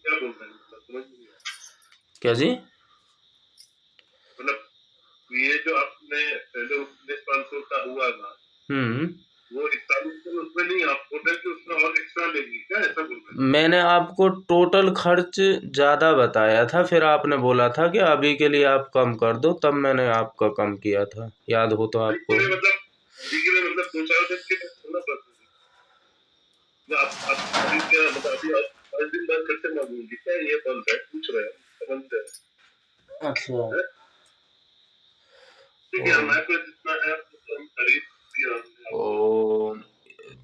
क्या बोल रहे हैं, मतलब समझ नहीं आया। क्या जी? मतलब ये जो आपने पहले 19,500 का हुआ था, वो 41 उसमें नहीं, आप बोल रहे हैं कि उसमें और एक्स्ट्रा लेंगे क्या, ऐसा बोल रहे हैं? मैंने आपको टोटल खर्च ज़्यादा बताया था, फिर आपने बोला था कि अभी के लिए आप कम कर दो, तब मैंने आपका कम किया था, याद हो तो अभी के आपको। लिए मतलब, अभी के लिए मतलब 2-4 दिन के लिए थोड़ा बस आप अभी क्या मतलब, अभी आप 5 दिन बाद फिर से मांगेंगे क्या, ये बन रहा है, पूछ रहे हैं, समझते अच्छा। हैं। देखिए ओ, हमारे पास जितना है तो हम खरीद दिया हमने आपको। ओ,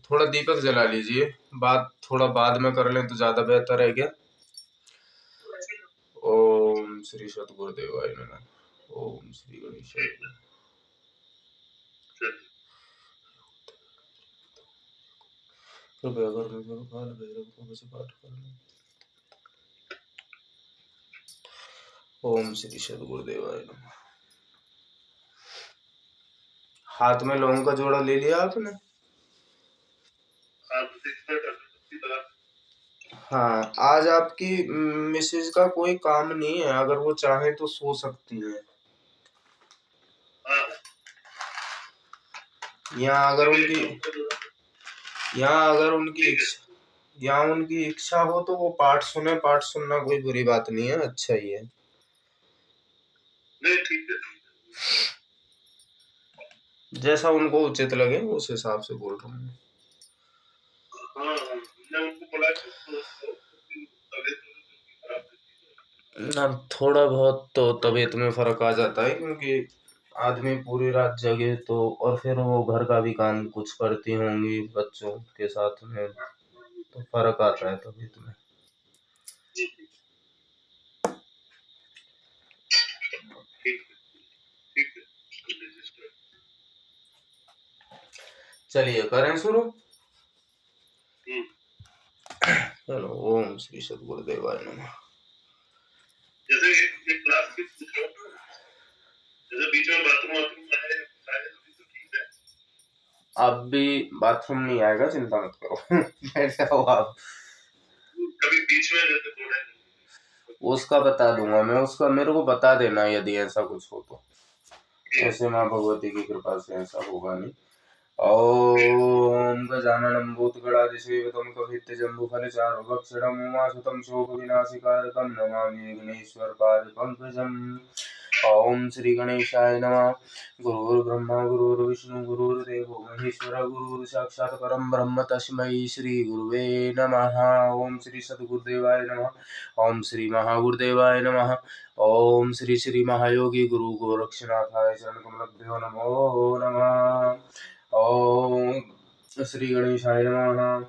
थोड़ा दीपक जला लीजिए, बात थोड़ा बाद में कर लें तो ज़्यादा बेहतर है क्या? ओम श्री सद्गुरुदेवाय नमः। ओम श्री गणेशाय ठीक नमः। है। कृपया कर काल भैरव को वश पाठ कर लें। ओम श्री सद्गुरुदेवाय नमः। हाथ में लौंग का जोड़ा ले लिया आपने? आप देखना अगरबत्ती लगा। हाँ, आज आपकी मिसेज का कोई काम नहीं है, अगर वो चाहे तो सो सकती है। हाँ यहाँ अगर देखिए, उनकी लौंग का जोड़ा यहाँ अगर उनकी ठीक है। इच्छा यहाँ उनकी इच्छा हो तो वो पाठ सुने, पाठ सुनना कोई बुरी बात नहीं है, अच्छा ही है। नहीं ठीक है, ठीक जैसा उनको उचित लगे उस हिसाब से बोल रहा हूँ। है। हाँ हाँ, मैं उनको बोला कि तबीयत खराब अब थोड़ा बहुत तो तबीयत में फर्क आ जाता है, क्योंकि आदमी पूरी रात जगे तो, और फिर वो घर का भी काम कुछ करती होंगी बच्चों के साथ में, तो फर्क आता है तबीयत में। रहती है। ठीक है, ठीक है, रजिस्टर। चलिए करें शुरू। हम्म। चलो, ओम श्री सद्गुरुदेवाय नमः। जैसे एक क्लास की पूछ रहा हूँ, जैसे बीच में बाथरूम वाथरूम आए आए तो ठीक है। अब भी बाथरूम नहीं आएगा, चिंता मत करो। बैठ जाओ आप। कभी बीच में जैसे थोड़ा उसका बता दूंगा मैं, उसका मेरे को बता देना यदि ऐसा कुछ हो तो। ठीक ऐसे माँ भगवती की कृपा से ऐसा होगा नहीं। ठीक ओम गजाननं भूतगणाधिसेवितं कपित्थजम्बुफलचारुभक्षणं उमासुतं शोकविनाशकारकं नमामि विघ्नेश्वरपादपङ्कजम्। ओम श्री गणेशाय नमः। गुरुर्ब्रह्मा गुरुर्विष्णु गुरुर्देवो महेश्वर गुरुर् साक्षात् परं ब्रह्म तस्मै श्री गुरुवे नमः। ओम श्री सद्गुरुदेवाय नमः। ओम श्री महागुरुदेवाय नमः। ओम श्री श्री महायोगी गुरु गोरक्षनाथाय चरणकमलभ्यो नमो नमः। ओम श्री गणेशाय नमः।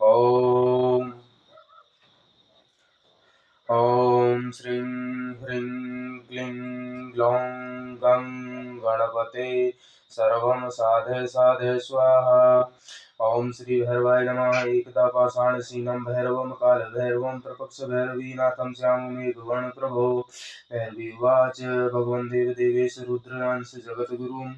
ओम ओम श्रीं ह्रीं क्लीं ग्लौं गं गणपते सर्वं साधय साधय स्वाहा। ओम श्री भैरवाय नमः। एकदा पाषाणसीनं भैरवं कालभैरवं प्रपक्षभैरवीनाथं श्याममेघवर्णप्रभो। भैरवी उवाच भगवन् देवदेवेश रुद्रांश जगद्गुरुं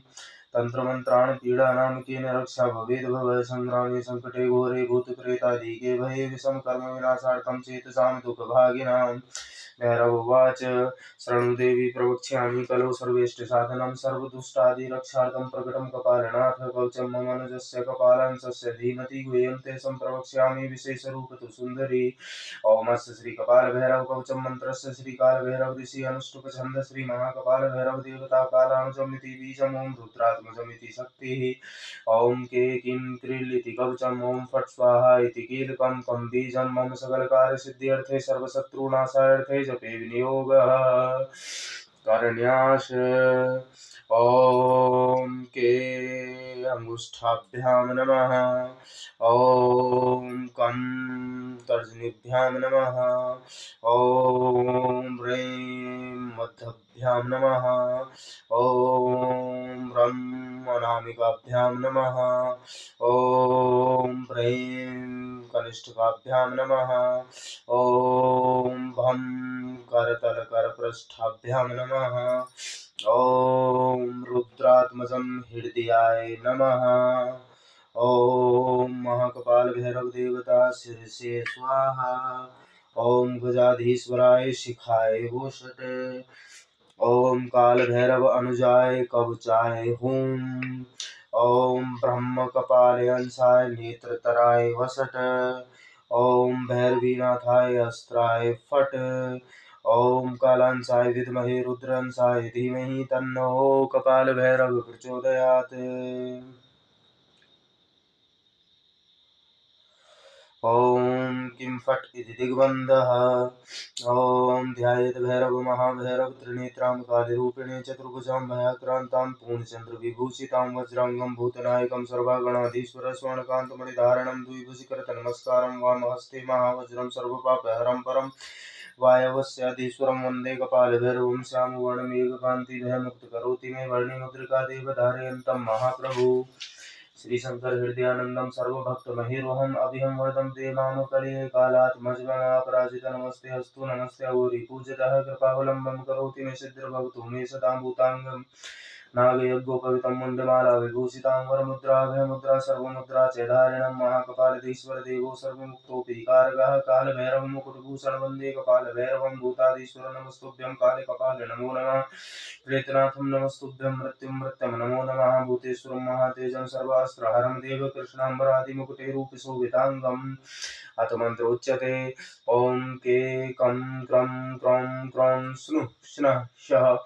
तन्त्रमन्त्रान् पीडानां केन रक्षा भवेद् भवः संग्रामे संकटे घोरे भूतप्रेतादिके भये विषम कर्म विनाशार्थं चेतसां दुःखभागिनां। भैरव उवाच शृणु देवी प्रवक्ष्यामि कलौ सर्वेष्टिसाधनं सर्वदुष्टादिरक्षार्थं प्रकटं कपालनाथ कवचं मम अनुजस्य कपालांशस्य धीमहि गुह्यं ते सम्प्रवक्ष्यामि विशेषरूपतु सुन्दरी। ओमस्य श्रीकपालभैरव कवचं मन्त्रस्य श्रीकालभैरव ऋषि अनुष्टुप छन्द श्री महाकपालभैरव देवता कालानुजमिति बीजम् ॐ रुद्रात्मजमिति शक्तिः। ॐ के किं क्रीडिति कवचम् ॐ फट् स्वाहा इति कीलकं कं बीजं मम सकलकार्यसिद्ध्यर्थे सर्वशत्रुनाशार्थे जपे विनियोगः करण्याश। ॐ के अंगुष्ठाभ्यां नमः। ॐ कं तर्जनीभ्यां नमः। ॐ ह्रीं मध्यभ्यां नमः। ॐ रं अनामिकाभ्यां नमः। ॐ ह्रीं कनिष्ठिकाभ्यां नमः। ॐ भं करतलकरपृष्ठाभ्यां नमः। ॐ रुद्रात्मजं हृदयाय नमः। ॐ महाकपाल भैरव देवता शिरसे स्वाहा। ओम गजाधीश्वराय शिखाय वोषट। ओम काल भैरव अनुजाय कवचाय हुम। ओम ब्रह्म कपाल अंशाय नेत्रतराय वसट। ओम भैरवीनाथाय अस्त्राय फट। ओम कालांसाय विद्महे रुद्रांसाय धीमहि तन्नो कपाल भैरव प्रचोदयात्। ओम किं फट् इति दिग्बन्धः। ओम ध्यायेत् भैरव महाभैरव त्रिनेत्रां कालीरूपिणे चतुर्भुजां भयाक्रान्तां पूर्णचन्द्रविभूषितां वज्राङ्गं भूतनायकं सर्वगणाधीश्वर स्वर्णकान्तमणिधारणं द्विभुजकरतनमस्कारं वामहस्ते महावज्रं सर्वपापहरं परं वायवस्याधीश्वरं वन्दे कपालभैरवं श्यामवर्णमेघकान्तिभयमुक्तकरोति मे वर्णिमुद्रिकादेव धारयन्तं महाप्रभु। श्री शंकर हृदयानंदं सर्वभक्तमहिरोहम् अभिहं वरदं ते माम कलये कालात् मज्जनापराजित नमस्ते अस्तु नमस्ते गौरी पूज्यतः कृपावलम्बं करोति मे सिद्धिर्भवतु मे सदां भूताङ्गं नागयज्ञोपवीतं मुण्डमाला विभूषितां वरमुद्राभयमुद्रा सर्वमुद्रा च धारिणं महाकपालधीश्वर देवो सर्वमुक्तोऽपि कारकः कालभैरवं मुकुटभूषणं वन्दे कपालभैरवं भूताधीश्वर नमस्तुभ्यं कालकपाल नमो नमः। प्रेतनाथं नमस्तुभ्यं मृत्युं नमो नमः। भूतेश्वरं महातेजं सर्वास्त्रहरं देव कृष्णाम्बरादिमुकुटे रूपशोभिताङ्गम्। अथ मंत्र उच्यते ओम के कं क्रं क्रौं क्रौं स्नुः श्नः शः।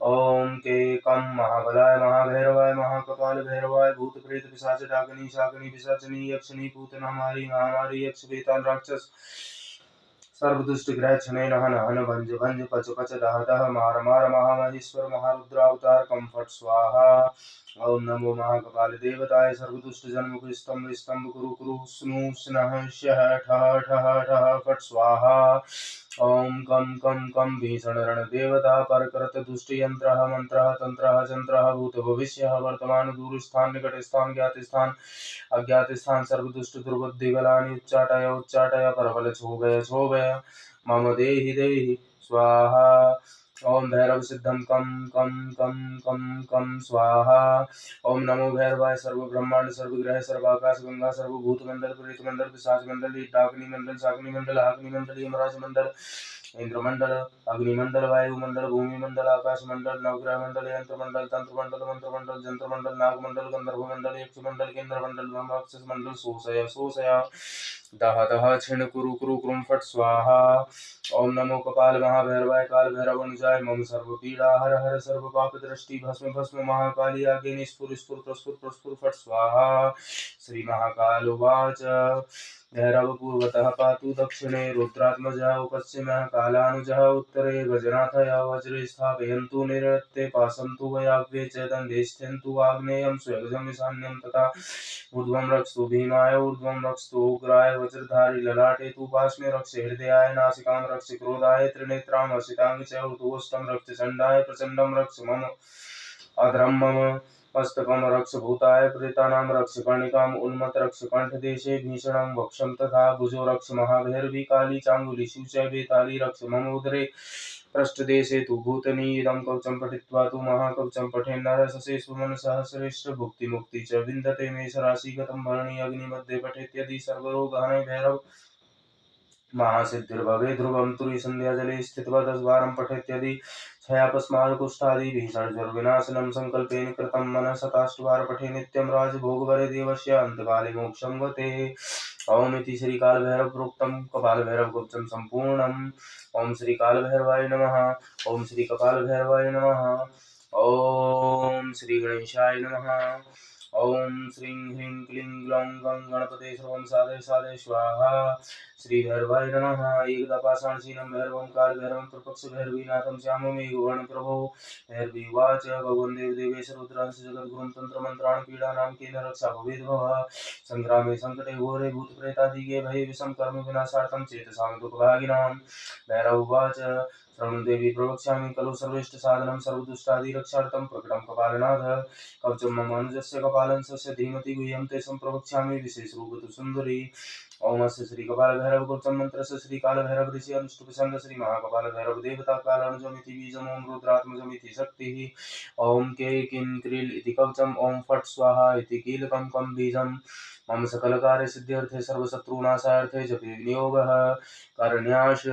ओम के कं महाबलाय महाभैरवाय महाकपाल भैरवाय भूत प्रेत पिशाच डाकिनी शाकिनी पिशाचिनी यक्षिणी पूतना मारी महामारी यक्ष बेताल राक्षस सर्वदुष्ट ग्रह क्षणे नहन हन भंज भंज पच पच दह दह मार मार महामहेश्वर महारुद्रावतार कं फट स्वाहा। ओम नमो महाकपाल देवताय सर्वदुष्ट जन्म स्तंभ स्तंभ कुरु कुरु स्नु स्नः शः ठः ठः ठः फट स्वाहा। ओम कं भीषण रण देवता परकरत दुष्ट यंत्रः मंत्रः तंत्रः जंत्रः भूत भविष्य वर्तमान दूर स्थान निकट स्थान ज्ञात स्थान अज्ञात स्थान सर्वदुष्ट दुर्बुद्धि बलानि उच्चाटय परबल छो गय मम देहि देहि स्वाहा। ओम भैरव सिद्धम कम स्वाहा। ओम नमो भैरवाय सर्व ब्रह्मांड सर्व ग्रह सर्व आकाश गंगा सर्व भूत मंडल प्रेत मंडल पिशाच मंडल डाकिनी मंडल शाकिनी मंडल अग्नि मंडल यमराज मंडल इंद्रमंडल अग्निमंडल वायुमंडल भूमि मंडल आकाश मंडल नवग्रह मंडल यंत्र मंडल तंत्र मंडल मंत्र मंडल जंत्र मंडल नाग मंडल गंधर्व मंडल यक्ष मंडल केंद्र मंडल ब्रह्मराक्षस मंडल सोसया दह दह छिण कुरु कुरु कुरुम फट स्वाहा। ओम नमो कपाल महाभैरवाय काल भैरव अनुजाय मम सर्व पीड़ा हर हर सर्व पाप दृष्टि भस्म भस्म महाकाली आगे निस्फुर स्फुर प्रस्फुर प्रस्फुर फट स्वाहा। श्री महाकाल उवाच भैरव पूर्वतः पातु दक्षिणे रुद्रात्मजः पश्चिमः कालानुजः उत्तरे गजनाथया वज्रे स्थापयन्तु निरृत्ते पासन्तु वयाग्रे च दण्डे स्थयन्तु आग्नेयं स्वगजम् ईशान्यं तथा ऊर्ध्वं रक्षतु भीमाय ऊर्ध्वं रक्षतु उग्राय वज्रधारी ललाटे तु पार्श्वे रक्ष हृदयाय नासिकां रक्ष क्रोधाय त्रिनेत्रां हसितां च ऊर्ध्वोष्ठं रक्ष चण्डाय प्रचण्डं रक्ष मम अधरं मम मस्तकं रक्ष भूताय प्रेतानां रक्ष कर्णिकाम् उन्मत रक्ष कण्ठदेशे भीषणं वक्षं तथा भुजो रक्ष महाभैरवी काली चाङ्गुलिषु च वेताली रक्ष मम उदरे पृष्ठदेशे तु भूतनी इदं कवचं पठित्वा तु महाकवचं पठेन्नरः ससेषु मनसः श्रेष्ठ भुक्तिमुक्ति च विन्दते मेषराशिगतं भरणी अग्निमध्ये पठेत् यदि सर्वरोगहने भैरव महासिद्धिर्भवे ध्रुवं तुरी संध्याजले स्थित्वा 10 वारं पठेत् यदि क्षयापस्मार कुष्ठादि भीषणज्वरविनाशनं संकल्पेन कृतं मनः शताष्टवार पठे नित्यं राजभोगवरे देवस्य अंतकाले मोक्षं गते। ओम इति श्री कालभैरव प्रोक्तं कपालभैरवगुप्तं सम्पूर्णम्। ओम श्री कालभैरवाय नमः। ओम श्री कपालभैरवाय नमः। ओम श्री गणेशाय नमः। ओम श्रीं ह्रीं क्लीं ग्लौं गं गणपते सर्वं साधय साधय स्वाहा। श्री भैरवाय नमः। एकदा पाषाणशीलं भैरवं कालभैरवं प्रपक्ष भैरवीनाथं श्याममेघवर्ण प्रभो भैरवी उवाच भगवन् देवदेवेश रुद्रांश जगद्गुरुं तन्त्रमन्त्राणि पीडानां केन रक्षा भवेद् भवः संग्रामे संकटे घोरे भूतप्रेतादिके भये विषम कर्म विनाशार्थं चेतसां दुःखभागिनां। भैरव उवाच शृणु देवी प्रवक्ष्यामि खलु सर्वेष्ट साधनं सर्वदुष्टादिरक्षार्थं प्रकटं कपालनाथ कवचं मम अनुजस्य कपालंसस्य धीमति गुह्यं ते सम्प्रवक्ष्यामि विशेषरूपतु सुन्दरी। ओम अस्य श्री कपाल भैरव कवचम मंत्रस्य श्री काल भैरव ऋषि अनुष्टुप्छंद श्री महाकपाल भैरव देवता कालानुजमिति बीजम ओम रुद्रात्मजमिति शक्तिः ओम के किं क्रील इति कवचम ओम फट् स्वाहा इति कीलकं कं बीजम मम सकल कार्य सिद्ध्यर्थे सर्वशत्रुनाशार्थे जपे विनियोगः करण्याश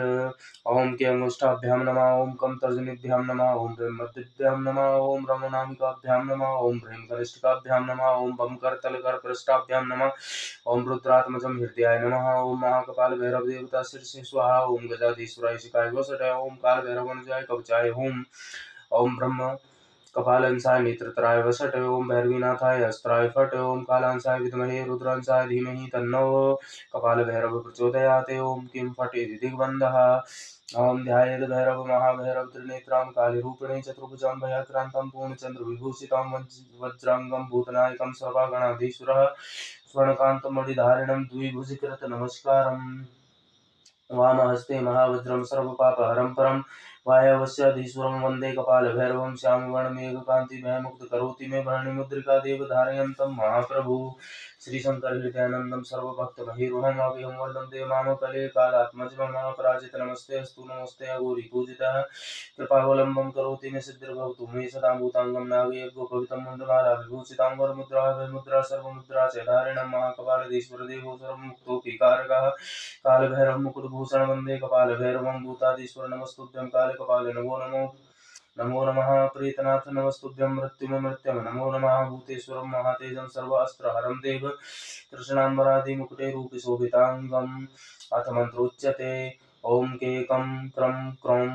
ओम के अंगुष्ठाभ्यां नमः ओम कं तर्जनीभ्यां नमः ओम ह्रीं मध्यभ्यां नमः ओम रमनामिकाभ्यां नमः ओम ह्रीं कनिष्ठिकाभ्यां नमः ओम बम करतल कर पृष्ठाभ्यां नमः ओम रुद्रात्मजं हृदयाय नमः ओम महाकपाल भैरव देवता शीर्षे स्वाहा ओम गजाधीश्वराय शिखाय वसटाय ओम काल भैरवनुजाय कवचाय ओम ब्रह्म कपालंसाय नेत्रत्राय वसट ओम भैरवीनाथाय अस्त्राय फट ओम कालांसाय विद्महे रुद्रांसाय धीमहि तन्नो कपाल भैरव प्रचोदयात् ओम किं फट इति दिग्बन्धः ओम ध्यायेद भैरव महाभैरव त्रिनेत्रां कालीरूपिणे चतुर्भुजां भयाक्रान्तं पूर्णचन्द्र विभूषितां वज्रांगं भूतनायकं सर्वगणाधीश्वरः स्वर्णकान्तमणिधारिणं द्विभुजकृत नमस्कारम् वामहस्ते महावज्रं सर्वपापहरं परं वायवस्याधीश्वरं वन्दे कपालभैरवं श्यामवर्णमेघकान्तिमयमुग्धकरोति मे भरणिमुद्रिका देव धारयन्तं महाप्रभु श्रीशंकर हृदयानन्दं सर्वभक्तमहीरुहं अभयं वन्दे मामकले कालात्मजं पराजित नमस्ते अस्तु नमस्ते अघोरीपूजितः कृपावलम्बं करोति मे सिद्धिर्भवतु मे सदा भूताङ्गं नागयज्ञोपवितं मण्डलारा विभूषिताङ्गरमुद्रा सर्वमुद्रा च धारिणं महाकपालधीश्वरदेवो सर्वमुक्तोऽपिकारकः कालभैरव मुकुटभूषण वंदे कपाल भैरवं भूताधीश्वर नमस्तुभ्यं कालकपाल नमो नमः प्रीतनाथ नमस्तुभ्यं मृत्युममृत्यम नमो नमः भूतेश्वरं महातेजं सर्वास्त्रहरं देव कृष्णाम्बरादि मुकुटे रूपि शोभितांगम् अथ मंत्रोच्यते ओम केकं क्रं क्रौं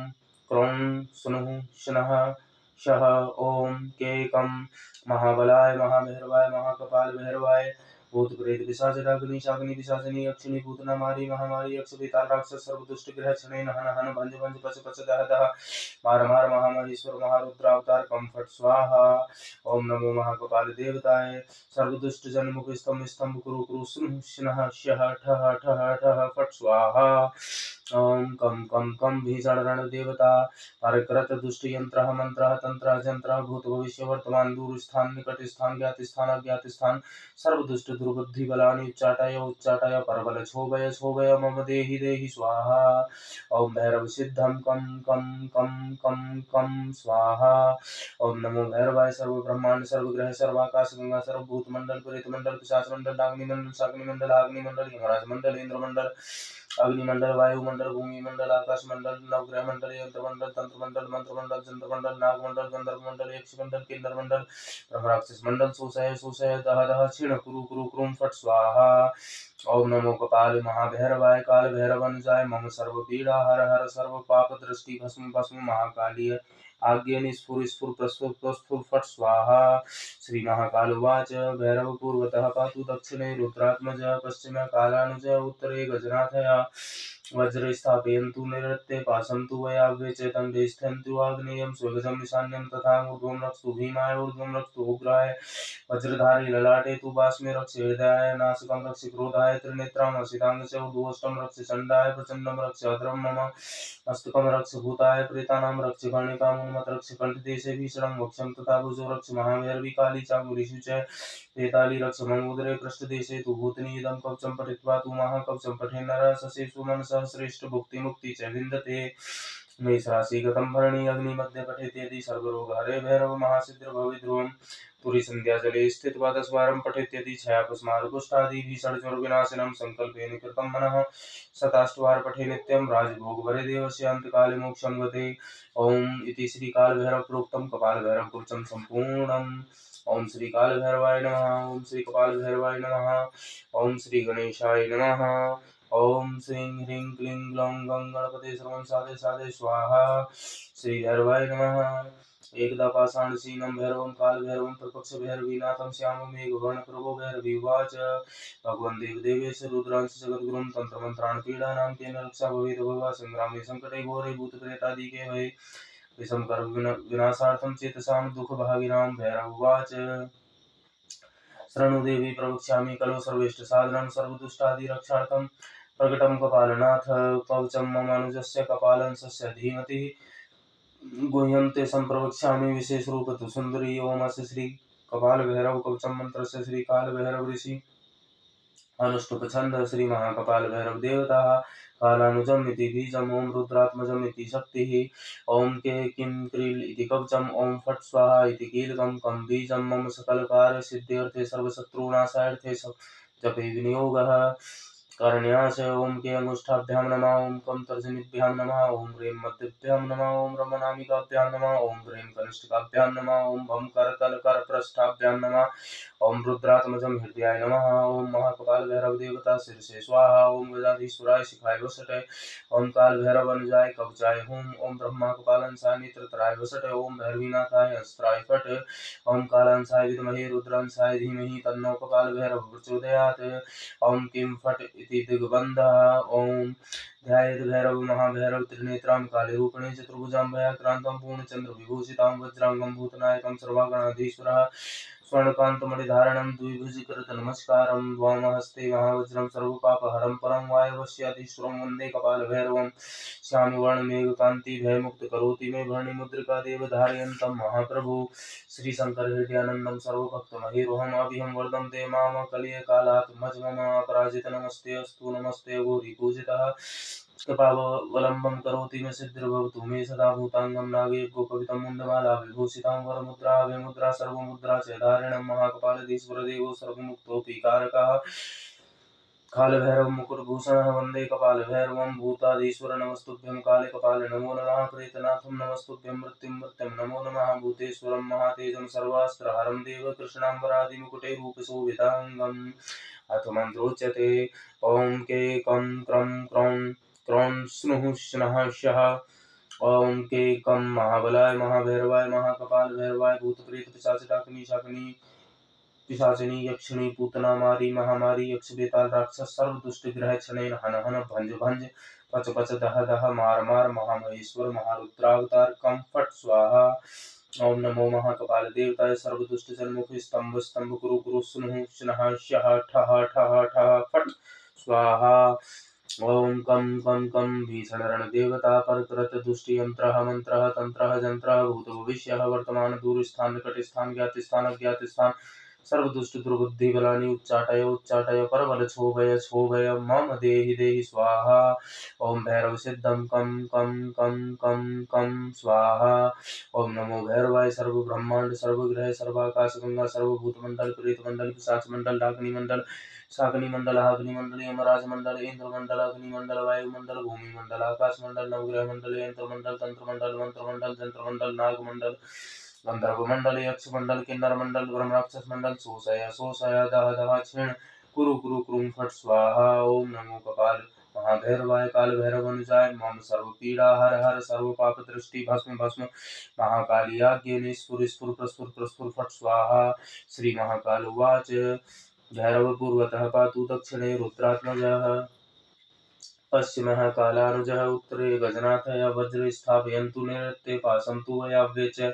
क्रौं स्नुः शुनः शः ओम केकं महाबलाय महाभैरवाय महाकपाल भैरवाय भूत प्रेत पिशाच डाकिनी शाकिनी पिशाचिनी यक्षिणी पूतना मारी महामारी यक्ष बेताल राक्षस सर्व दुष्ट ग्रह क्षणेन हन हन भंज भंज पच पच दह दह मार मार महामहेश्वर महारुद्रावतार कम फट स्वाहा ओम नमो महाकपाल देवताय सर्व दुष्ट जन मुख स्तंभ स्तंभ कुरु कुरु स्नुः शुनः शः ठः ठः ठः फट स्वाहा ओम कम कम भीषण रण देवता परकृत दुष्ट यंत्र मंत्र तंत्र जंत्र भूत भविष्य वर्तमान दूर स्थान निकट स्थान ज्ञात स्थान अज्ञात स्थान सर्व दुष्ट दुर्बुद्धि बलानि उच्चाटय परबल क्षोभय मम देहि देहि स्वाहा ओम भैरव सिद्धम कम स्वाहा ओम नमो भैरवाय सर्व ब्रह्मांड सर्व ग्रह सर्व आकाश गंगा सर्व भूत मंडल प्रेत मंडल पिशाच मंडल डाग्नि मंडल शाग्नि मंडल अग्नि मंडल यमराज मंडल इंद्र मंडल अग्निमंडल वायुमंडल भूमि मंडल आकाश मंडल नवग्रह मंडल यंत्र मंडल तंत्र मंडल मंत्र मंडल जंत्र मंडल नाग मंडल गंधर्व मंडल यक्ष मंडल किन्नर मंडल ब्रह्मराक्षस मंडल सुसय दह दह क्षीण कुरु कुरु क्रूम फट स्वाहा ओम नमो कपाल महाभैरवाय काल भैरवनुजाय मम सर्व पीड़ा हर हर सर्व पाप दृष्टि भस्म भस्म महाकालीय आज्ञे निस्फुर स्फुर प्रस्फुर प्रस्फुर फट स्वाहा श्री महाकाल उवाच भैरव पूर्वतः पातु दक्षिणे रुद्रात्मज पश्चिमे कालानुज उत्तरे गजनाथया वज्र स्थापयन्तु निरृत्ते पासन्तु वयाव्ये चेतन्ते स्थन्तु आग्नेयं स्वगजं ईशान्यं तथा ऊर्ध्वं रक्षतु भीमाय ऊर्ध्वं रक्षतु उग्राय वज्रधारी ललाटे तु बाष्मे रक्ष हृदयाय नासिकं रक्ष क्रोधाय त्रिनेत्रां हसितांग च ऊर्ध्वष्टं रक्ष चण्डाय प्रचण्डं रक्ष अधरं मम मस्तकं रक्ष भूताय प्रेतानां रक्ष कर्णिकामुन्मत रक्ष कण्ठदेशे भीषणं वक्षं तथा भुजो रक्ष महाभैरवी काली चामुरीषु च वेताली रक्ष मम उदरे पृष्ठदेशे तु भूतनि इदं कवचं पठित्वा तु महाकवचं पठेन् नरः ससेषु मनसः श्रेष्ठ भुक्ति मुक्ति च विन्दते मेषराशि गतं भरणी अग्निमध्ये पठेत् यदि सर्वरोगहरे भैरव महासिद्धिर्भवेत् ध्रुवं पुरी सन्ध्याजले स्थित्वा 10 वारं पठेत् यदि क्षयापस्मारकुष्ठादि भीषणज्वरविनाशिनं सङ्कल्पेन कृतं मनः शताष्टवार पठे नित्यं राजभोगभरे देवस्य अंतकाले मोक्षं गते ओम इति श्री काल भैरव प्रोक्तं कपाल भैरव कुर्चं संपूर्णम् ओम श्री काल भैरवाय नमः ओम श्री कपाल भैरवाय नमः ओम श्री गणेशाय नमः ओम श्रीं ह्रीं क्लीं ग्लौं गं गणपते सर्वं साधे साधे स्वाहा श्री भैरवाय नमः एकदा पाषाणसीनं भैरवं कालभैरवं प्रपक्ष भैरवीनाथं श्यामं मेघवर्णप्रभो भैरवी उवाच भगवन् देवदेवेश रुद्रांश जगद्गुरुं तन्त्रमन्त्रान् पीडानां केन रक्षा भवेत् भवा संग्रामे संकटे घोरे भूतप्रेतादिके भये विषम कर विनाशार्थं चेतसां दुःखभागिनां भैरव उवाच शृणु देवी प्रवक्ष्यामि खलु सर्वेष्टसाधनं सर्वदुष्टादिरक्षार्थं प्रकटं कपालनाथ कवचं ममानुजस्य कपालंसस्य धीमतिः गुह्यं ते सम्प्रवक्ष्यामि विशेषरूप तु सुन्दरी ओम अस्य श्री कपाल भैरव कवचं मंत्रस्य श्री काल भैरव ऋषि अनुष्टुप छंद श्री महाकपाल भैरव देवता कालानुजम इति बीजम ओम रुद्रात्मजम इति शक्तिः ओम के किं क्रील इति कवचम ओम फट स्वाहा इति कीलकम कम बीजम मम सकल कार्य सिद्ध्यर्थे सर्वशत्रुनाशार्थे जपे विनियोगः करण्यास ओम के अंगुष्ठाभ्यां नमः ओम कम तर्जनीभ्यां नमः ओम ह्रीं मध्यभ्यां नमः ओम रमनामिकाभ्यां नमः ओम ह्रीं कनिष्ठिकाभ्यां नमः ओम भम करतल करपृष्ठाभ्यां नमः ओम रुद्रात्मजम हृदयाय नमः ओम महाकपाल भैरव देवता शीर्षे स्वाहा ओम गजाधीश्वराय शिखाय वसटे ओम काल भैरव अनुजाय कवचाय हुम ओम ब्रह्मा कपालंसाय नेत्रत्राय वसटे ओम भैरवीनाथाय अस्त्राय फट ओम कालांसाय विद्महे रुद्रांसाय धीमहि तन्नो कपाल भैरव प्रचोदयात् ओम किं फट इति दिग्बन्धः ओम ध्यायेत् भैरव महाभैरव त्रिनेत्रां कालीरूपिणे चतुर्भुजां भयाक्रान्तं पूर्णचन्द्र विभूषितां वज्रांगं भूतनायकं सर्वागणाधीश्वरः स्वर्णकान्तमणिधारणं द्विभुजकृतनमस्कारं वामहस्ते महावज्रं सर्वपापहरं परं वायवस्याधीश्वरं वन्दे कपालभैरवं श्यामवर्णमेघकान्ति भयमुक्तकरोति मे भरणिमुद्रिका देवधारयन्तं महाप्रभु श्रीशंकर हृदयानन्दं सर्वभक्तमहेरोहम् अभिहं वरदं ते माम कलियकालात् मज मम अपराजित नमस्ते अस्तु नमस्ते गौरीपूजितः कृपावलम्बं करोति मे सिद्धिर्भवतु मे सदा भूताङ्गं नागे गोपवितं मुण्डमाला विभूषितां वरमुद्रा अभयमुद्रा सर्वमुद्रा च धारिणं महाकपालधीश्वरदेवो सर्वमुक्तोऽपि कारकः कालभैरव मुकुटभूषणः वन्दे कपालभैरवं भूताधीश्वर नमस्तुभ्यं काले कपाले नमो नमः प्रेतनाथं नमस्तुभ्यं मृत्युं नमो नमः भूतेश्वरं महातेजं सर्वास्त्रहरं देव कृष्णाम्बरादिमुकुटे रूपशोभिताङ्गम् अथ मन्त्रोच्यते ॐ के कं क्रं क्रौं क्रौं स्नुः स्नः शः ॐ के कं महाबलाय महाभैरवाय महाकपाल भैरवाय भूतप्रेत पिशाच डाकिनी शाकिनी पिशाचिनी यक्षिणी पूतना मारी महामारी यक्ष बेताल राक्षस सर्व दुष्ट ग्रह छनेन हन हन भंज भंज पच पच दह दह मार मार महामहेश्वर महारुद्रावतार कम फट स्वाहा ओम नमो महाकपाल देवताय सर्व दुष्ट जन्मुख स्तंभ स्तंभ कुरु कुरु स्नुः स्नः शः ठः ठः ठः फट स्वाहा ओम कम भीषण रण देवता परतरत दुष्टि यंत्रः मंत्रः तंत्रः जंत्रः भूत भविष्यः वर्तमान दूर स्थान निकट स्थान ज्ञात स्थान अज्ञात स्थान सर्वदुष्ट दुर्बुद्धि बलानि उच्चाटय परबल क्षोभय मम देहि स्वाहा ओम भैरव सिद्धम कम स्वाहा ओम नमो भैरवाय सर्व ब्रह्मांड सर्व ग्रह सर्वाकाश गंगा सर्वभूत मंडल प्रेत मंडल पिशाच मंडल डाकिनी मंडल शाकिनी मंडल अग्नि मंडल यमराज मंडल इंद्र मंडल अग्नि मंडल वायु मंडल भूमि मंडल आकाश मंडल नवग्रह मंडल यंत्र मंडल तंत्र मंडल मंत्र मंडल जंत्र मंडल नाग मंडल गंधर्व मंडल यक्ष मंडल किन्नर मंडल ब्रह्म राक्षस मंडल सोसया दह दह क्षीण कुरु कुरु क्रूम फट स्वाहा ओम नमो कपाल महाभैरवाय काल भैरव अनुजाय मम सर्व पीड़ा हर हर सर्व पाप दृष्टि भस्म भस्म महाकालियाज्ञ निस्फुर स्फुर प्रस्फुर प्रस्फुर फट स्वाहा श्री महाकाल उवाच भैरव पूर्वतः पातु दक्षिणे रुद्रात्मजः पश्चिमः कालानुजः उत्तरे गजनाथः वज्र स्थापयन्तु नैऋत्ये पाशन्तु वयाव्ये च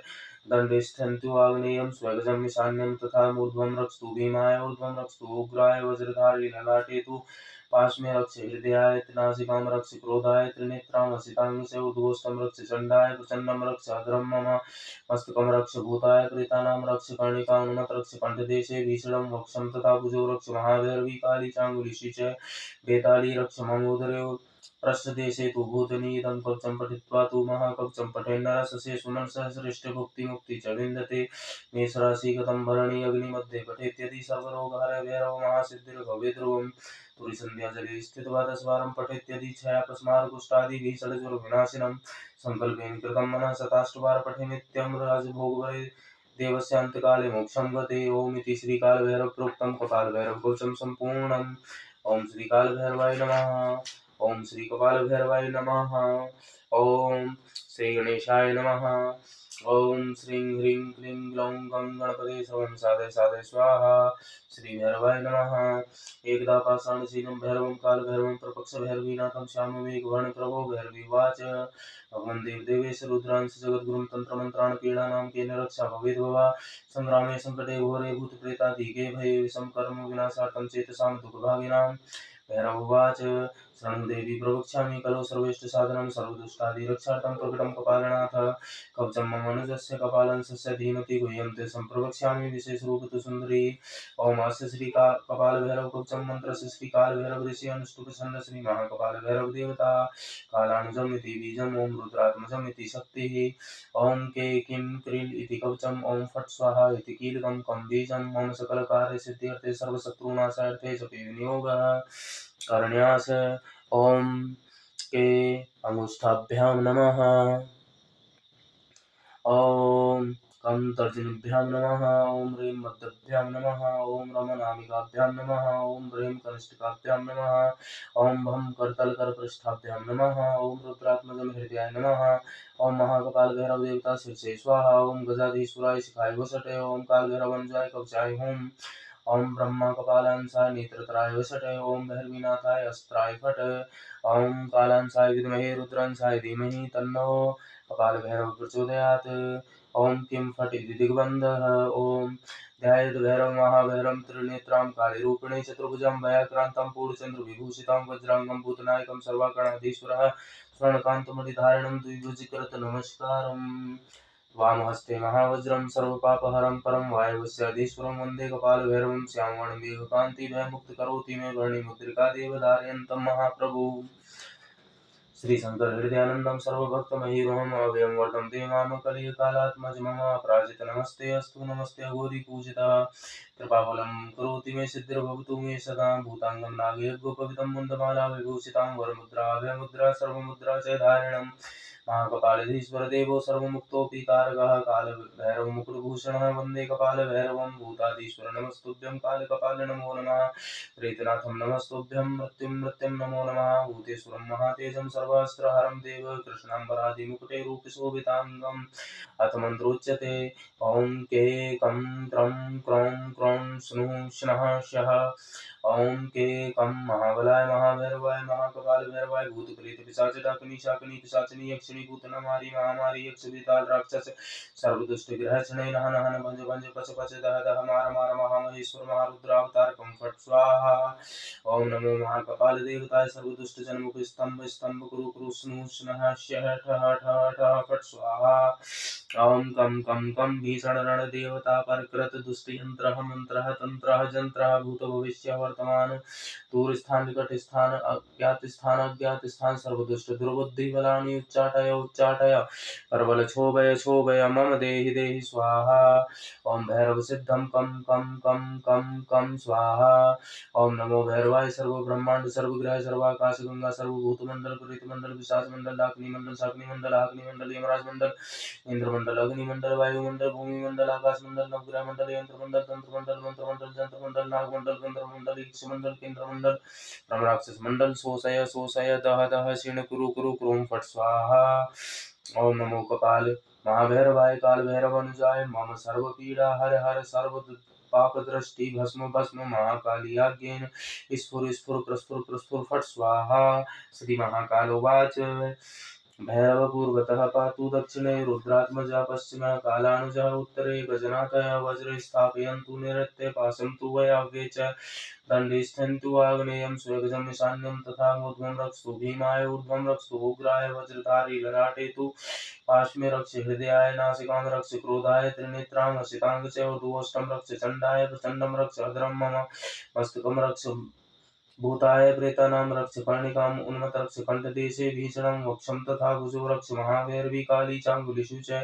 दण्डे स्थन्तु आग्नेयं स्वगजं ईशान्यं तथा मूर्ध्वं रक्षतु भीमाय ऊर्ध्वं रक्षतु उग्राय वज्रधारी ललाटे तु पार्श्वे रक्ष हृदयाय नासिकां रक्ष क्रोधाय त्रिनेत्रां वसितां च ऊर्ध्वस्तं रक्ष चण्डाय प्रचण्डं रक्ष अग्रं मम मस्तकं रक्ष भूताय प्रेतानां रक्ष कर्णिकानुमत रक्ष कण्ठदेशे भीषणं वक्षं तथा भुजो रक्ष महाभैरवी काली चाङ्गुलिशी च वेताली रक्ष ममोदरे पृष्ठदेशे तु भूतनीदं कवचं पठित्वा तु महाकवचं पठेन्नरः सहस्रेष्टभुक्तिमुक्ति च विन्दते मेषराशिगतं भरणी अग्निमध्ये पठेत्यदि सर्वरोगहर भैरव महासिद्धिर्भवेत् ध्रुवं तुरीसन्ध्याजले स्थित्वा 10 वारं पठेत्यदि क्षयापस्मारकुष्ठादिभिः षड्ज्वरविनाशिनं सङ्कल्पेन कृतं मनः शताष्टवार पठे नित्यं राजभोगवरे देवस्यान्तकाले मोक्षं गते ओम इति श्रीकालभैरव प्रोक्तं कपालभैरवकवचं सम्पूर्णम् ओम श्रीकालभैरवाय नमः ओम श्री कपालभैरवाय नमः ओम श्री गणेशाय नमः ओम श्रीं ह्रीं क्लीं ग्लौं गं गणपते सर्वं साधय साधय स्वाहा श्री भैरवाय नमः एकदा पाषाणशीलं भैरवं कालभैरवं प्रपक्षभैरवीनाथं श्याममेघवर्ण प्रभो भैरवीवाच भगवन् देवदेवेश रुद्रांश जगद्गुरुं तन्त्रमन्त्रान् पीडानां केन रक्षा भवेद् भवा संग्रामे संकटे घोरे भूतप्रेतादिके भये विषम कर्म विनाशार्थं चेतसां दुःखभागिनां भैरवोवाच शरणं देवी प्रवक्ष्यामि खलु सर्वेष्ट साधनं सर्वदुष्टादिरक्षार्थं प्रकटं कपालनाथ कवचं मम अनुजस्य कपालंसस्य धीमति गुह्यं ते सम्प्रवक्ष्यामि विशेषरूपतु सुन्दरी ओम अस्य श्री कपाल भैरव कवचं मंत्रस्य श्री काल भैरव ऋषि अनुष्टुप छंद श्री महाकपाल भैरव देवता कालानुजम् इति बीजम् ओम रुद्रात्मजम् इति शक्तिः ओम के किं क्रील इति कवचम् ओम फट् स्वाहा इति कीलकं कं बीजम् ओम सकलकार्यसिद्ध्यर्थे सर्वशत्रुनाशार्थे च विनियोगः करण्यास ओम के अंगुष्ठाभ्यां नमः ओम कं तर्जनीभ्यां नमः ओम ह्रीं मध्यभ्यां नमः ओम रमनामिकाभ्यां नमः ओम ह्रीं कनिष्ठिकाभ्यां नमः ओम भं करतलकरपृष्ठाभ्यां नमः ओम रुद्रात्मजं हृदयाय नमः ओम महाकपाल भैरव देवता शीर्षे स्वाहा ओम गजाधीश्वराय शिखाय वसटे ओम काल भैरवंजाय कवचाय होम ओम ब्रह्मा कपालांसाय नेत्रत्राय वसटे ओम भैरवीनाथाय अस्त्राय फट ओम कालांसाय विद्महे रुद्रांसाय धीमहि तन्नो कपाल भैरव प्रचोदयात् ओम किं फट इति दिग्बन्धः ओम ध्यायेत् भैरव महाभैरवं त्रिनेत्रां कालीरूपिणे चतुर्भुजां भयाक्रान्तां पूर्णचन्द्रविभूषितां वज्राङ्गं भूतनायकं सर्वाकर्णाधीश्वरः स्वर्णकान्तमणिधारिणं द्विभुजकृत नमस्कारम् वामहस्ते महावज्रं सर्वपापहरं परं वायवस्याधीश्वरं वन्दे कपालभैरवं श्यामवर्णमेघकान्तिभयमुक्तकरोति मे वर्णिमुद्रिकादेव धारयन्तं महाप्रभु श्री शंकर हृदयानंदं सर्वभक्तमहीरोहम् अव्ययं वर्धन्ते माम कलिकालात्मज मम अपराजित नमस्ते अस्तु नमस्ते अघोरी पूजितः कृपाफलं करोति मे सिद्धिर्भवतु मे सदा भूताङ्गं नागयज्ञोपवितं मुण्डमाला विभूषितां वरमुद्रा अभयमुद्रा सर्वमुद्रा च धारिणम् महाकपालधीश्वर देवो सर्वमुक्तोऽपि कारकः कालभैरवमुकुटभूषणः वन्दे कपालभैरवं भूताधीश्वर नमस्तुभ्यं कालकपाल नमो नमः प्रेतनाथं नमस्तुभ्यं मृत्युं नमो नमः भूतेश्वरं महातेजं सर्वास्त्रहरं देव कृष्णाम्बरादिमुकुटे रूपशोभिताङ्गम् अथ मन्त्रोच्यते ॐ के कं क्रं क्रौं क्रौं स्नुः श्नः शः ॐ के कं महाबलाय महाभैरवाय महाकपाल भैरवाय भूतप्रेत पिशाच डाकिनी शाकिनी पिशाचिनी यक्षिणी भूतना मारी महामारी यक्ष बेताल राक्षस सर्वदुष्ट ग्रह क्षणे नह नहन भंज भंज पच पच दह दह मार मार महामहेश्वर महारुद्रावतार कं फट स्वाहा ओम नमो महाकपाल देवताय सर्वदुष्ट जनमुख स्तंभ स्तंभ कुरु कुरु स्नु स्नः श्यः ठः ठः ठः फट स्वाहा ओम कं भीषण रण देवता परकृत दुष्ट यंत्रः मंत्रः तंत्रः जंत्रः भूत भविष्य वर्तमान दूर स्थान निकट स्थान अज्ञात स्थान सर्वदुष्ट दुर्बुद्धि बलानि उच्चाटय प्रबल क्षोभय मम देहि स्वाहा ओम भैरव सिद्धं कं स्वाहा ओम नमो भैरवाय सर्व ब्रह्मांड सर्व ग्रह सर्वाकाश गंगा सर्वभूत मंडल परित मंडल विशाच मंडल डाकिनी मंडल शाकिनी मंडल आग्नि मंडल यमराज मंडल इंद्र मंडल अग्नि मंडल वायु मंडल भूमि मंडल आकाश मंडल नवग्रह मंडल यंत्र मंडल तंत्र मंडल मंत्र मंडल जंत्र मंडल नाग मंडल गंधर्व मंडल यक्ष मंडल केंद्र मंडल राक्षस मंडल शोषय दह दह क्षीण कुरु क्रूं फट स्वाहा ओम नमो कपाल महाभैरवाय काल भैरव अनुजाय मम सर्व पीड़ा हर हर सर्व पाप दृष्टि भस्म भस्म महाकाली आज्ञेन स्फुर प्रस्फुर फट स्वाहा श्री महाकालोवाच भैरव पूर्वतः पातु दक्षिणे रुद्रात्मजा पश्चिमः कालानुजः उत्तरे गजनाथः वज्र स्थापयन्तु निरत्य पाशं तु वयाव्ये च दण्डे स्थन्तु आग्नेयं स्वगजम् ईशान्यं तथा ऊर्ध्वं रक्षतु भीमाय ऊर्ध्वं रक्षतु उग्राय वज्रधारी ललाटे तु पाश्मे रक्ष हृदयाय नासिकां रक्ष क्रोधाय त्रिनेत्रां हसितांग च ऊर्ध्वोष्ठं रक्ष चण्डाय प्रचण्डं रक्ष अधरं मम मस्तकं रक्ष भूताय प्रेतानां रक्ष कर्णिकाम् उन्मत रक्ष कण्ठदेशे भीषणं वक्षं तथा भुजो रक्ष महाभैरवी काली चाङ्गुलिषु च